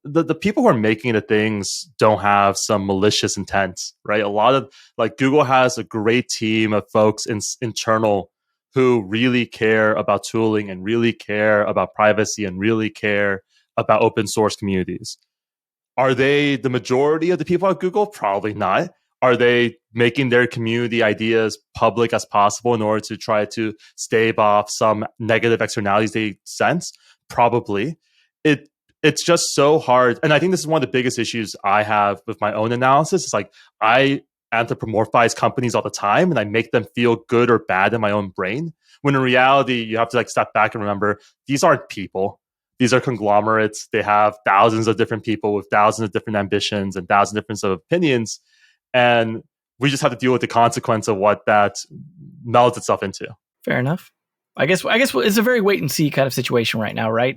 The people who are making the things don't have some malicious intents, right? A lot of Google has a great team of folks internal who really care about tooling and really care about privacy and really care about open source communities. Are they the majority of the people at Google? Probably not. Are they making their community ideas public as possible in order to try to stave off some negative externalities they sense? Probably. It's just so hard. And I think this is one of the biggest issues I have with my own analysis. It's I anthropomorphize companies all the time and I make them feel good or bad in my own brain. When in reality, you have to step back and remember these aren't people. These are conglomerates. They have thousands of different people with thousands of different ambitions and thousands of different opinions. And we just have to deal with the consequence of what that melds itself into. Fair enough. I guess it's a very wait and see kind of situation right now, right?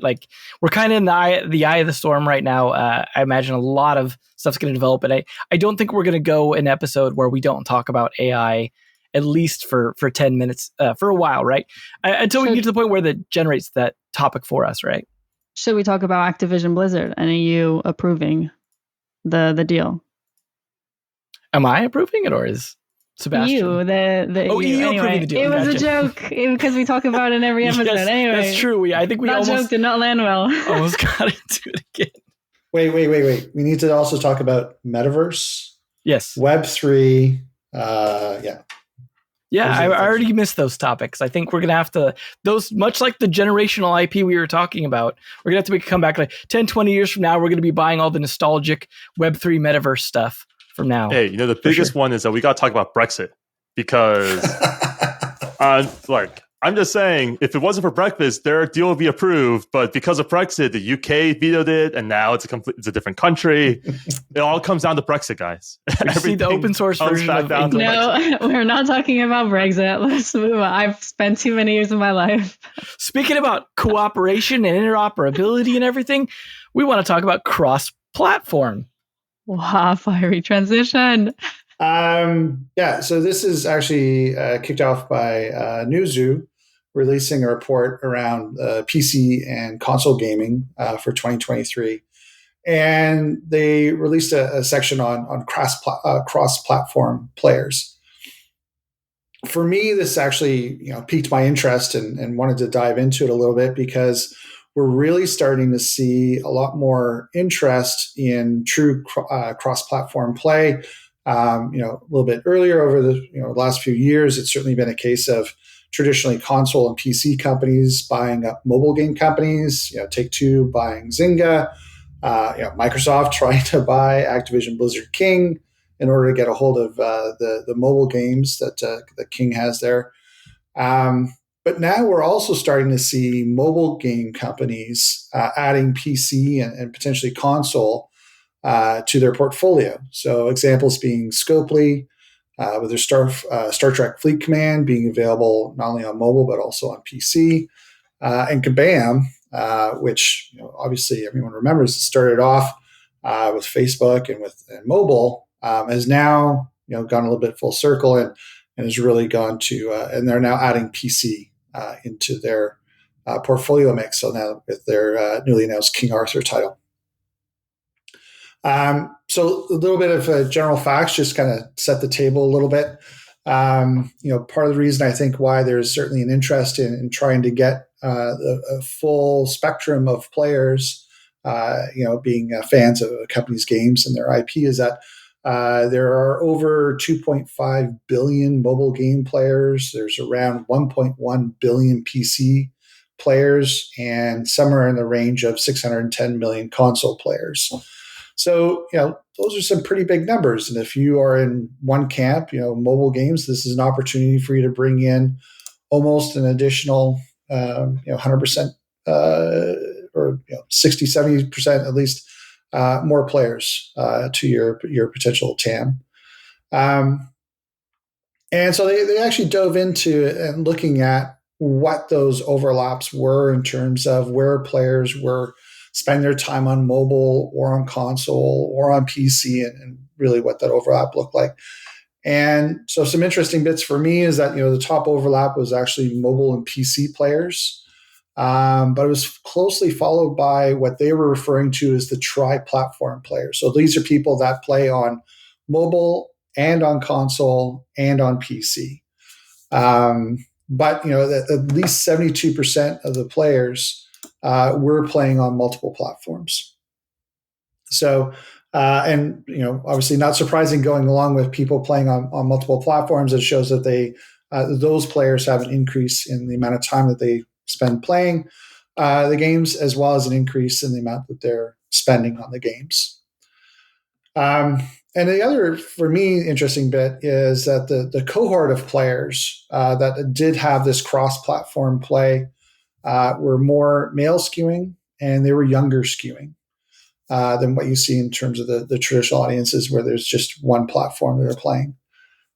We're kind of in the eye of the storm right now. I imagine a lot of stuff's going to develop, and I don't think we're going to go an episode where we don't talk about AI at least for 10 minutes for a while, right? Until we get to the point where that generates that topic for us, right? Should we talk about Activision Blizzard? And are you approving the deal? Am I approving it, or is Sebastian? You anyway, approving the deal. It was a joke because we talk about it in every episode. Yes, anyway, that's true. I think we that joke did not land well. Almost got into it again. Wait. We need to also talk about metaverse. Yes. Web3. Yeah. Yeah, I already missed those topics. I think we're going to have to, much like the generational IP we were talking about, we're going to have to make a comeback 10, 20 years from now. We're going to be buying all the nostalgic Web3 metaverse stuff from now. Hey, the biggest one is that we got to talk about Brexit because I'm just saying, if it wasn't for Brexit, their deal would be approved. But because of Brexit, the UK vetoed it, and now it's a different country. It all comes down to Brexit, guys. We see the open source version of English. No, we're not talking about Brexit. Let's move on. I've spent too many years of my life. Speaking about cooperation and interoperability and everything, we want to talk about cross-platform. Wow, fiery transition. Yeah, so this is actually kicked off by Newzoo releasing a report around PC and console gaming for 2023. And they released a section on cross-platform players. For me, this actually piqued my interest and wanted to dive into it a little bit because we're really starting to see a lot more interest in true cross-platform play. A little bit earlier over the last few years, it's certainly been a case of traditionally console and PC companies buying up mobile game companies. Take-Two buying Zynga. Microsoft trying to buy Activision Blizzard King in order to get a hold of the mobile games that King has there. But now we're also starting to see mobile game companies adding PC and potentially console to their portfolio. So examples being Scopely with their Star Trek Fleet Command being available not only on mobile but also on PC, and Kabam, which obviously everyone remembers, it started off with Facebook and with mobile, has now gone a little bit full circle and has really gone to and they're now adding PC into their portfolio mix. So now with their newly announced King Arthur title. So a little bit of general facts, just kind of set the table a little bit. Part of the reason I think why there's certainly an interest in trying to get a full spectrum of players, being fans of a company's games and their IP is that there are over 2.5 billion mobile game players. There's around 1.1 billion PC players and somewhere in the range of 610 million console players. So, those are some pretty big numbers. And if you are in one camp, mobile games, this is an opportunity for you to bring in almost an additional, 100% or 60, 70% at least more players to your potential TAM. And so they actually dove into and looking at what those overlaps were in terms of where players were spending their time on mobile or on console or on PC and really what that overlap looked like. And so some interesting bits for me is that, the top overlap was actually mobile and PC players. But it was closely followed by what they were referring to as the tri-platform players. So these are people that play on mobile and on console and on PC. But at least 72% of the players were playing on multiple platforms. So, obviously not surprising going along with people playing on multiple platforms, it shows that those players have an increase in the amount of time that they spend playing the games, as well as an increase in the amount that they're spending on the games. And the other, for me, interesting bit is that the cohort of players that did have this cross-platform play were more male skewing and they were younger skewing than what you see in terms of the traditional audiences where there's just one platform that they're playing.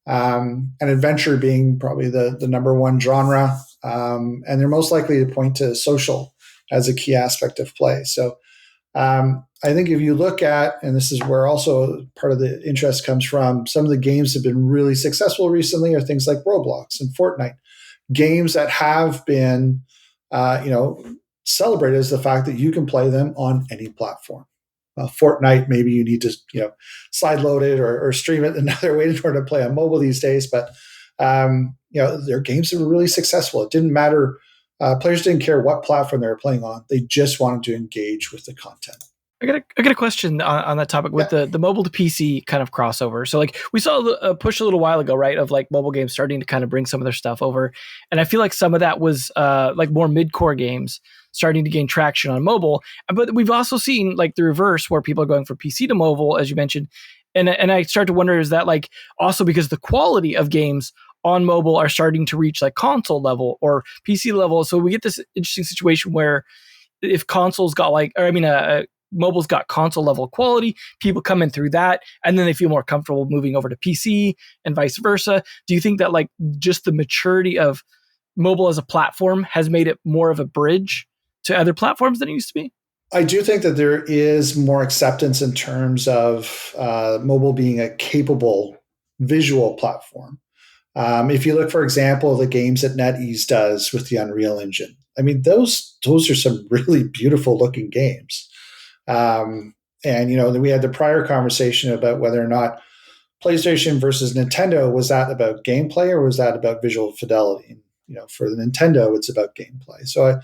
And adventure being probably the number one genre. And they're most likely to point to social as a key aspect of play. So I think if you look at, and this is where also part of the interest comes from, some of the games that have been really successful recently are things like Roblox and Fortnite, games that have been, celebrated as the fact that you can play them on any platform. Fortnite, maybe you need to, side load it or stream it another way in order to play on mobile these days. But, they're games that were really successful. It didn't matter. Players didn't care what platform they were playing on. They just wanted to engage with the content. I got a question on that topic with the mobile to PC kind of crossover. So like we saw a push a little while ago, right, of like mobile games starting to kind of bring some of their stuff over. And I feel like some of that was like more mid-core games starting to gain traction on mobile. But we've also seen like the reverse where people are going from PC to mobile, as you mentioned. And I start to wonder, is that like also because the quality of games on mobile are starting to reach like console level or PC level? So we get this interesting situation where if consoles got mobile's got console level quality, people come in through that, and then they feel more comfortable moving over to PC and vice versa. Do you think that like just the maturity of mobile as a platform has made it more of a bridge to other platforms than it used to be? I do think that there is more acceptance in terms of mobile being a capable visual platform. If you look, for example, the games that NetEase does with the Unreal Engine, I mean, those are some really beautiful looking games. And we had the prior conversation about whether or not PlayStation versus Nintendo, was that about gameplay or was that about visual fidelity? For the Nintendo, it's about gameplay. So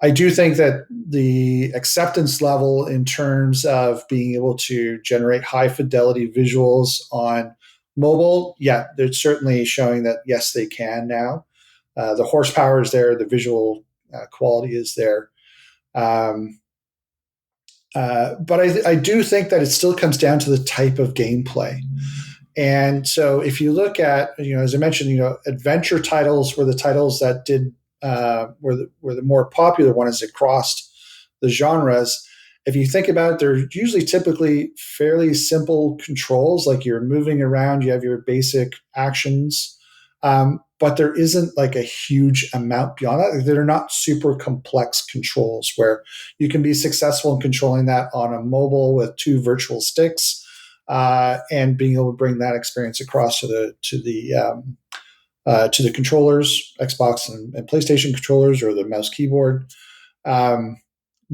I do think that the acceptance level in terms of being able to generate high fidelity visuals on mobile, yeah, they're certainly showing that, yes, they can now. The horsepower is there, the visual quality is there. But I do think that it still comes down to the type of gameplay. And so if you look at, as I mentioned, adventure titles were the titles that did were the more popular one as it crossed the genres. If you think about it, they're usually typically fairly simple controls, like you're moving around, you have your basic actions, but there isn't like a huge amount beyond that. They're not super complex controls where you can be successful in controlling that on a mobile with 2 virtual sticks, and being able to bring that experience across to the controllers, Xbox and PlayStation controllers, or the mouse keyboard.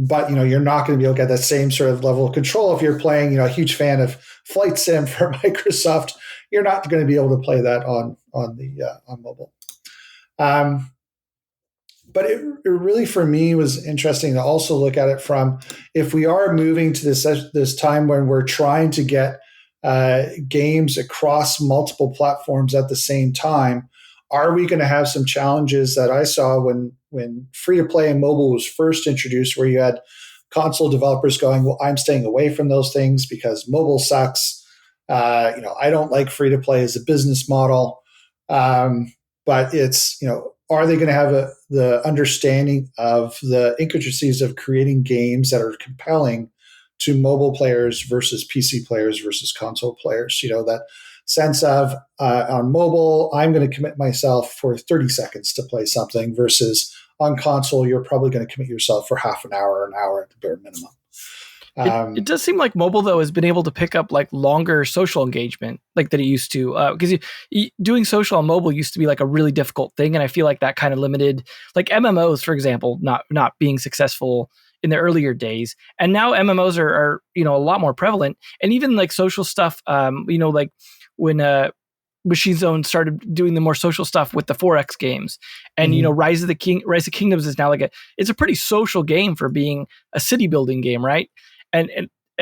But you're not going to be able to get that same sort of level of control if you're playing. A huge fan of Flight Sim for Microsoft. You're not going to be able to play that on mobile. But it really, for me, was interesting to also look at it from, if we are moving to this time when we're trying to get games across multiple platforms at the same time, are we going to have some challenges that I saw when free-to-play and mobile was first introduced, where you had console developers going, well, I'm staying away from those things because mobile sucks. I don't like free-to-play as a business model. But it's, are they going to have the understanding of the intricacies of creating games that are compelling to mobile players versus PC players versus console players? That sense of, on mobile, I'm going to commit myself for 30 seconds to play something, versus on console, you're probably going to commit yourself for half an hour at the bare minimum. It does seem like mobile, though, has been able to pick up like longer social engagement like that it used to, because doing social on mobile used to be like a really difficult thing. And I feel like that kind of limited, like MMOs, for example, not being successful in the earlier days. And now MMOs are a lot more prevalent. And even like social stuff, like when Machine Zone started doing the more social stuff with the 4X games, and Rise of Kingdoms is now it's a pretty social game for being a city building game, right? And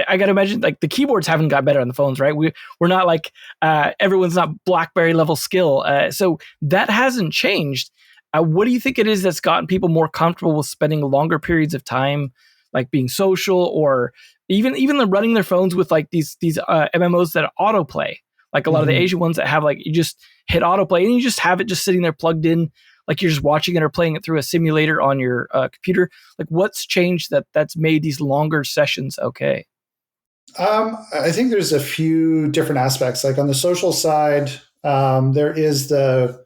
I got to imagine, like, the keyboards haven't got better on the phones, right? We're not like everyone's not BlackBerry level skill, so that hasn't changed. What do you think it is that's gotten people more comfortable with spending longer periods of time, like being social, or even running their phones with like these MMOs that autoplay, like a lot of the Asian ones that have like you just hit autoplay and you just have it just sitting there plugged in, like you're just watching it or playing it through a simulator on your computer? Like, what's changed that's made these longer sessions okay? I think there's a few different aspects. Like on the social side, there is the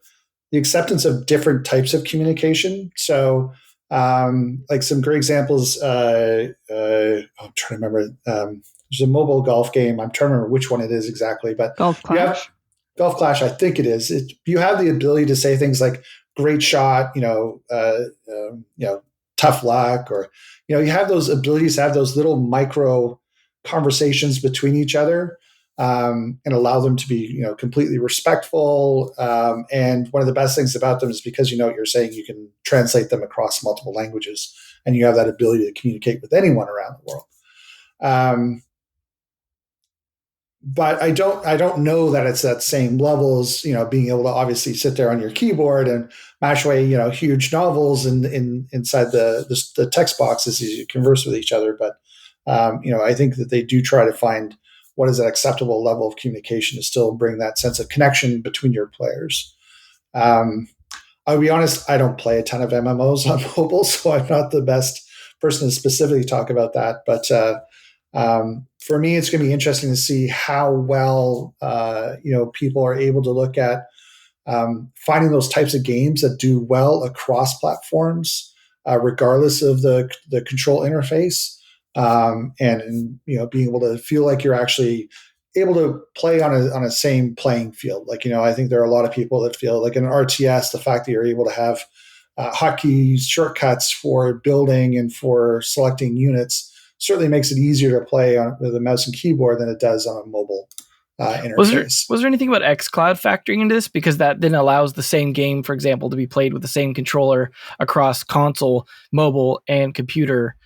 acceptance of different types of communication. So, like some great examples. I'm trying to remember. There's a mobile golf game. I'm trying to remember which one it is exactly, but Golf Clash. Golf Clash, I think it is. You have the ability to say things like "great shot," tough luck, or you have those abilities to have those little micro conversations between each other, and allow them to be completely respectful. And one of the best things about them is because what you're saying, you can translate them across multiple languages, and you have that ability to communicate with anyone around the world. But I don't know that it's that same level as being able to obviously sit there on your keyboard and mash away huge novels inside the text boxes as you converse with each other. But I think that they do try to find what is an acceptable level of communication to still bring that sense of connection between your players. I'll be honest, I don't play a ton of MMOs on mobile, so I'm not the best person to specifically talk about that. But for me, it's going to be interesting to see how well people are able to look at finding those types of games that do well across platforms, regardless of the control interface, and being able to feel like you're actually able to play on a same playing field. Like, I think there are a lot of people that feel like in RTS, the fact that you're able to have hotkeys, shortcuts for building and for selecting units certainly makes it easier to play with a mouse and keyboard than it does on a mobile interface. Was there anything about xCloud factoring into this? Because that then allows the same game, for example, to be played with the same controller across console, mobile, and computer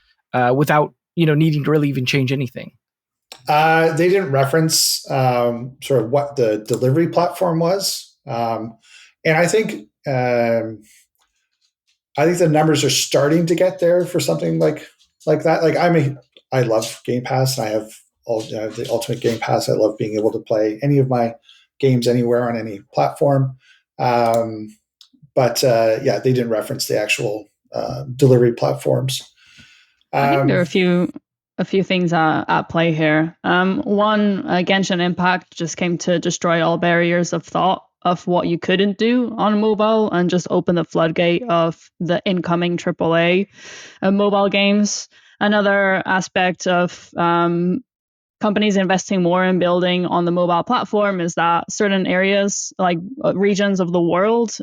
without needing to really even change anything. They didn't reference sort of what the delivery platform was, and I think the numbers are starting to get there for something like that. Like I love Game Pass, and I have the Ultimate Game Pass. I love being able to play any of my games anywhere on any platform. But they didn't reference the actual delivery platforms. I think there are a few things at play here. One, Genshin Impact just came to destroy all barriers of thought of what you couldn't do on mobile and just open the floodgate of the incoming AAA mobile games. Another aspect of companies investing more in building on the mobile platform is that certain areas, like regions of the world,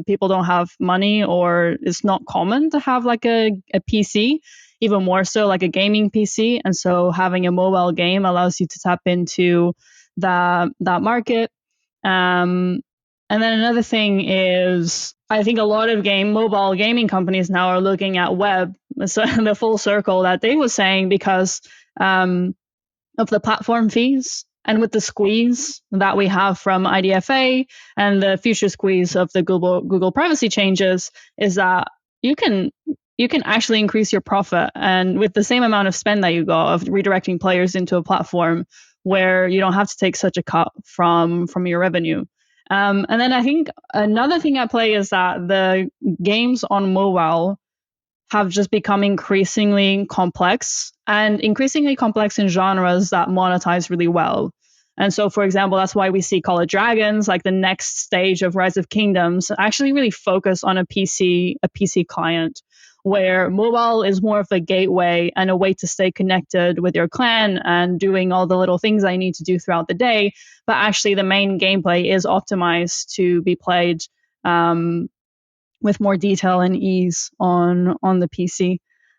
people don't have money, or it's not common to have like a PC, even more so like a gaming PC. And so having a mobile game allows you to tap into that market. And then another thing is, I think a lot of mobile gaming companies now are looking at web, so the full circle that Dave was saying, because of the platform fees and with the squeeze that we have from IDFA and the future squeeze of the Google privacy changes, is that you can actually increase your profit, and with the same amount of spend that you got of redirecting players into a platform where you don't have to take such a cut from your revenue. And then I think another thing at play is that the games on mobile have just become increasingly complex in genres that monetize really well. And so, for example, that's why we see Call of Dragons, like the next stage of Rise of Kingdoms, actually really focus on a PC client, where mobile is more of a gateway and a way to stay connected with your clan and doing all the little things I need to do throughout the day. But actually, the main gameplay is optimized to be played with more detail and ease on the PC.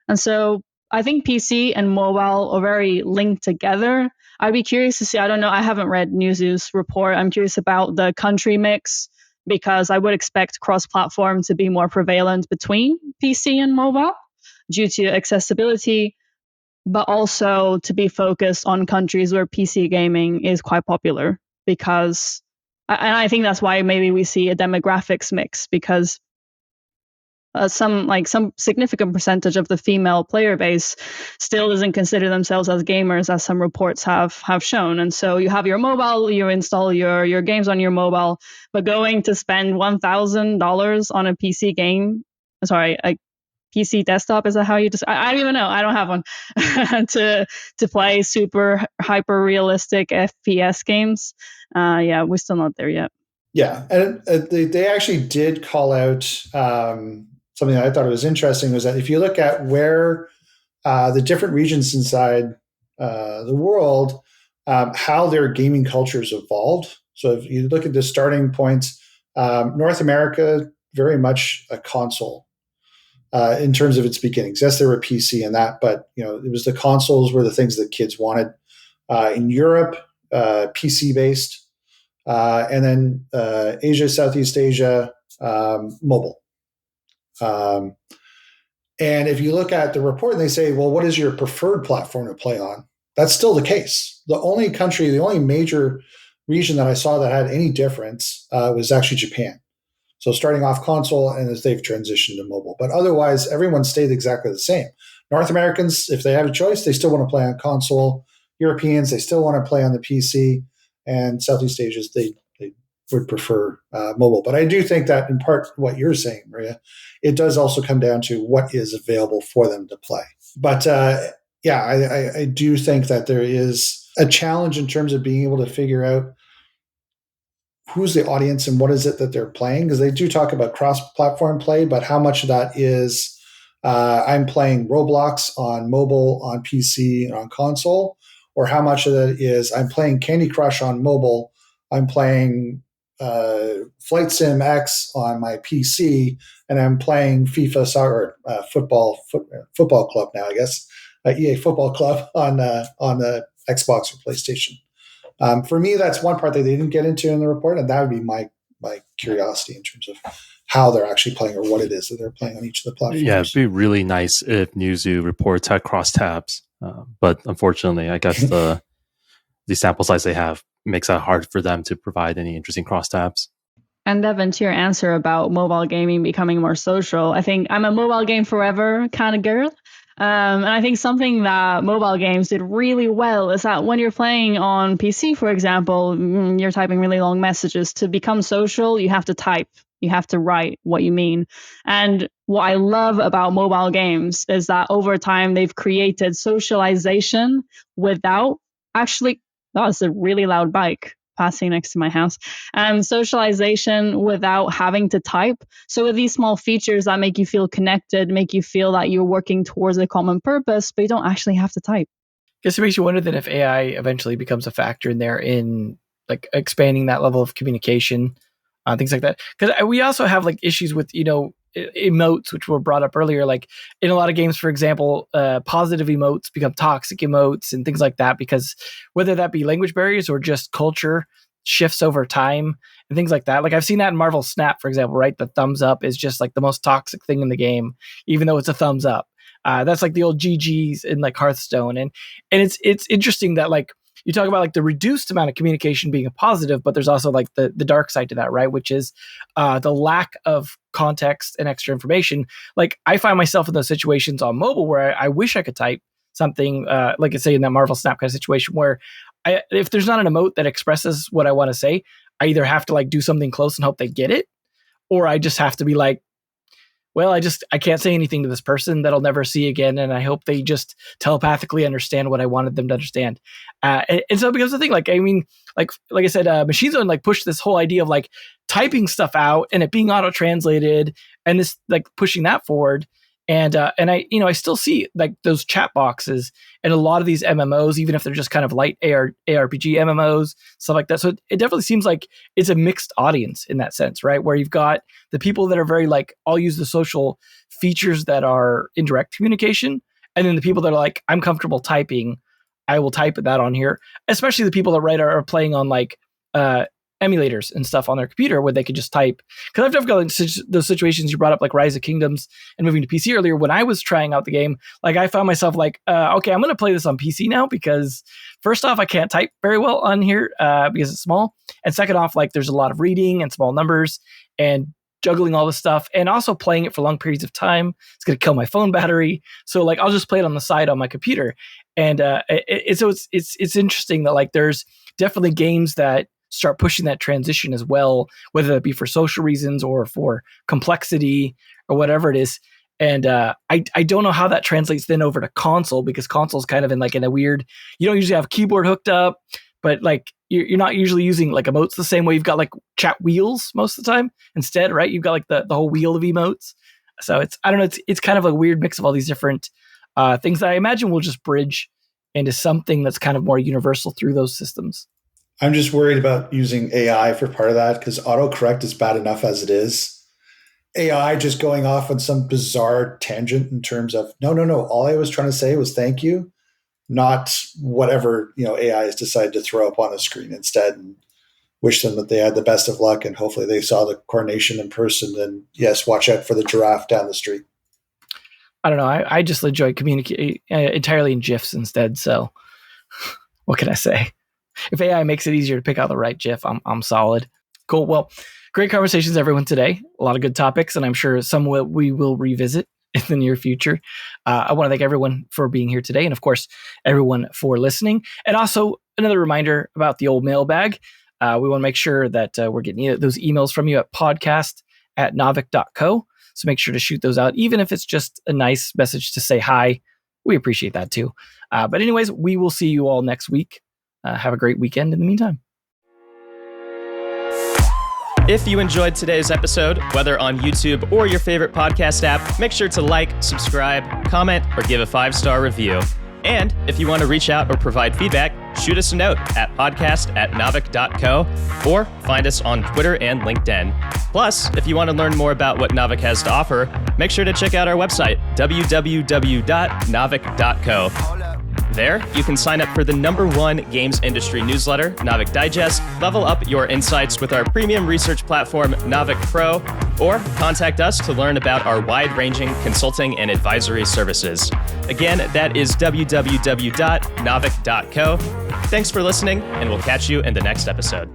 And so I think PC and mobile are very linked together. I'd be curious to see, I don't know, I haven't read Newzoo's report. I'm curious about the country mix, because I would expect cross-platform to be more prevalent between PC and mobile due to accessibility, but also to be focused on countries where PC gaming is quite popular. And I think that's why maybe we see a demographics mix, because some significant percentage of the female player base still doesn't consider themselves as gamers, as some reports have shown. And so you have your mobile, you install your games on your mobile, but going to spend $1,000 on a PC game, a PC desktop, is that how you just? I don't even know. I don't have one to play super hyper realistic FPS games. We're still not there yet. Yeah, and they actually did call out something that I thought was interesting, was that if you look at where the different regions inside the world, how their gaming cultures evolved. So if you look at the starting points, North America, very much a console in terms of its beginnings. Yes, there were PC and that, but it was the consoles were the things that kids wanted. In Europe, PC based, and then Asia, Southeast Asia, mobile. And if you look at the report and they say, well, what is your preferred platform to play on? That's still the case. The only major region that I saw that had any difference was actually Japan. So starting off console, and as they've transitioned to mobile. But otherwise, everyone stayed exactly the same. North Americans, if they have a choice, they still want to play on console. Europeans, they still want to play on the PC. And Southeast Asians, they would prefer mobile. But I do think that in part what you're saying, Maria, it does also come down to what is available for them to play. But I do think that there is a challenge in terms of being able to figure out who's the audience and what is it that they're playing, because they do talk about cross-platform play, but how much of that is I'm playing Roblox on mobile, on PC, and on console, or how much of it is I'm playing Candy Crush on mobile, I'm playing Flight Sim X on my PC, and I'm playing FIFA soccer, football club now, I guess, EA Football Club on the Xbox or PlayStation. For me, that's one part that they didn't get into in the report, and that would be my curiosity in terms of how they're actually playing or what it is that they're playing on each of the platforms. Yeah, it'd be really nice if Newzoo reports had cross tabs, but unfortunately, I guess the sample size they have makes it hard for them to provide any interesting cross tabs. And Devin, to your answer about mobile gaming becoming more social, I think I'm a mobile game forever kind of girl. And I think something that mobile games did really well is that when you're playing on PC, for example, you're typing really long messages. To become social, you have to type. You have to write what you mean. And what I love about mobile games is that over time, they've created socialization without actually, that was a really loud bike passing next to my house, socialization without having to type. So with these small features that make you feel connected, make you feel that you're working towards a common purpose, but you don't actually have to type. I guess it makes you wonder then if AI eventually becomes a factor in there in like expanding that level of communication, things like that. Because we also have like issues with, emotes, which were brought up earlier. Like in a lot of games, for example, positive emotes become toxic emotes and things like that, because whether that be language barriers or just culture shifts over time and things like that. Like I've seen that in Marvel Snap, for example, right? The thumbs up is just like the most toxic thing in the game, even though it's a thumbs up. That's like the old GGs in like Hearthstone. And it's interesting that like you talk about like the reduced amount of communication being a positive, but there's also like the dark side to that, right? Which is the lack of context and extra information. Like I find myself in those situations on mobile where I wish I could type something, like I say in that Marvel Snap kind of situation where if there's not an emote that expresses what I want to say, I either have to like do something close and hope they get it, or I just have to be like, well, I can't say anything to this person that I'll never see again, and I hope they just telepathically understand what I wanted them to understand. And so it becomes a thing. Like, I mean, like I said, Machine Zone like pushed this whole idea of like typing stuff out and it being auto translated, and this like pushing that forward. And I still see like those chat boxes in a lot of these MMOs, even if they're just kind of light ARPG MMOs, stuff like that. So it definitely seems like it's a mixed audience in that sense, right? Where you've got the people that are very like, I'll use the social features that are in direct communication. And then the people that are like, I'm comfortable typing, I will type that on here. Especially the people that are playing on like emulators and stuff on their computer where they could just type. Because I've definitely got those situations you brought up, like Rise of Kingdoms and moving to PC earlier. When I was trying out the game, like I found myself like, okay, I'm going to play this on PC now because first off, I can't type very well on here because it's small. And second off, like there's a lot of reading and small numbers and juggling all this stuff, and also playing it for long periods of time. It's going to kill my phone battery. So like I'll just play it on the side on my computer. And it's interesting that like there's definitely games that start pushing that transition as well, whether that be for social reasons or for complexity or whatever it is. And I don't know how that translates then over to console, because console's kind of in a weird, you don't usually have a keyboard hooked up, but like you're not usually using like emotes the same way. You've got like chat wheels most of the time instead, right? You've got like the whole wheel of emotes. So I don't know, it's kind of a weird mix of all these different things that I imagine will just bridge into something that's kind of more universal through those systems. I'm just worried about using AI for part of that, because autocorrect is bad enough as it is. AI just going off on some bizarre tangent in terms of, no. All I was trying to say was thank you, not whatever AI has decided to throw up on the screen instead, and wish them that they had the best of luck, and hopefully they saw the coronation in person. And yes, watch out for the giraffe down the street. I don't know. I just enjoy communicating entirely in GIFs instead. So what can I say? If AI makes it easier to pick out the right GIF, I'm solid. Cool. Well, great conversations, everyone, today. A lot of good topics, and I'm sure some we will revisit in the near future. I want to thank everyone for being here today, and of course, everyone for listening. And also, another reminder about the old mailbag. We want to make sure that we're getting those emails from you at podcast@naavik.co. So make sure to shoot those out, even if it's just a nice message to say hi. We appreciate that too. But anyways, we will see you all next week. Have a great weekend in the meantime. If you enjoyed today's episode, whether on YouTube or your favorite podcast app, make sure to like, subscribe, comment, or give a 5-star review. And if you want to reach out or provide feedback, shoot us a note at podcast@naavik.co or find us on Twitter and LinkedIn. Plus, if you want to learn more about what Naavik has to offer, make sure to check out our website, www.naavik.co. There, you can sign up for the #1 games industry newsletter, Naavik Digest, level up your insights with our premium research platform, Naavik Pro, or contact us to learn about our wide-ranging consulting and advisory services. Again, that is www.naavik.co. Thanks for listening, and we'll catch you in the next episode.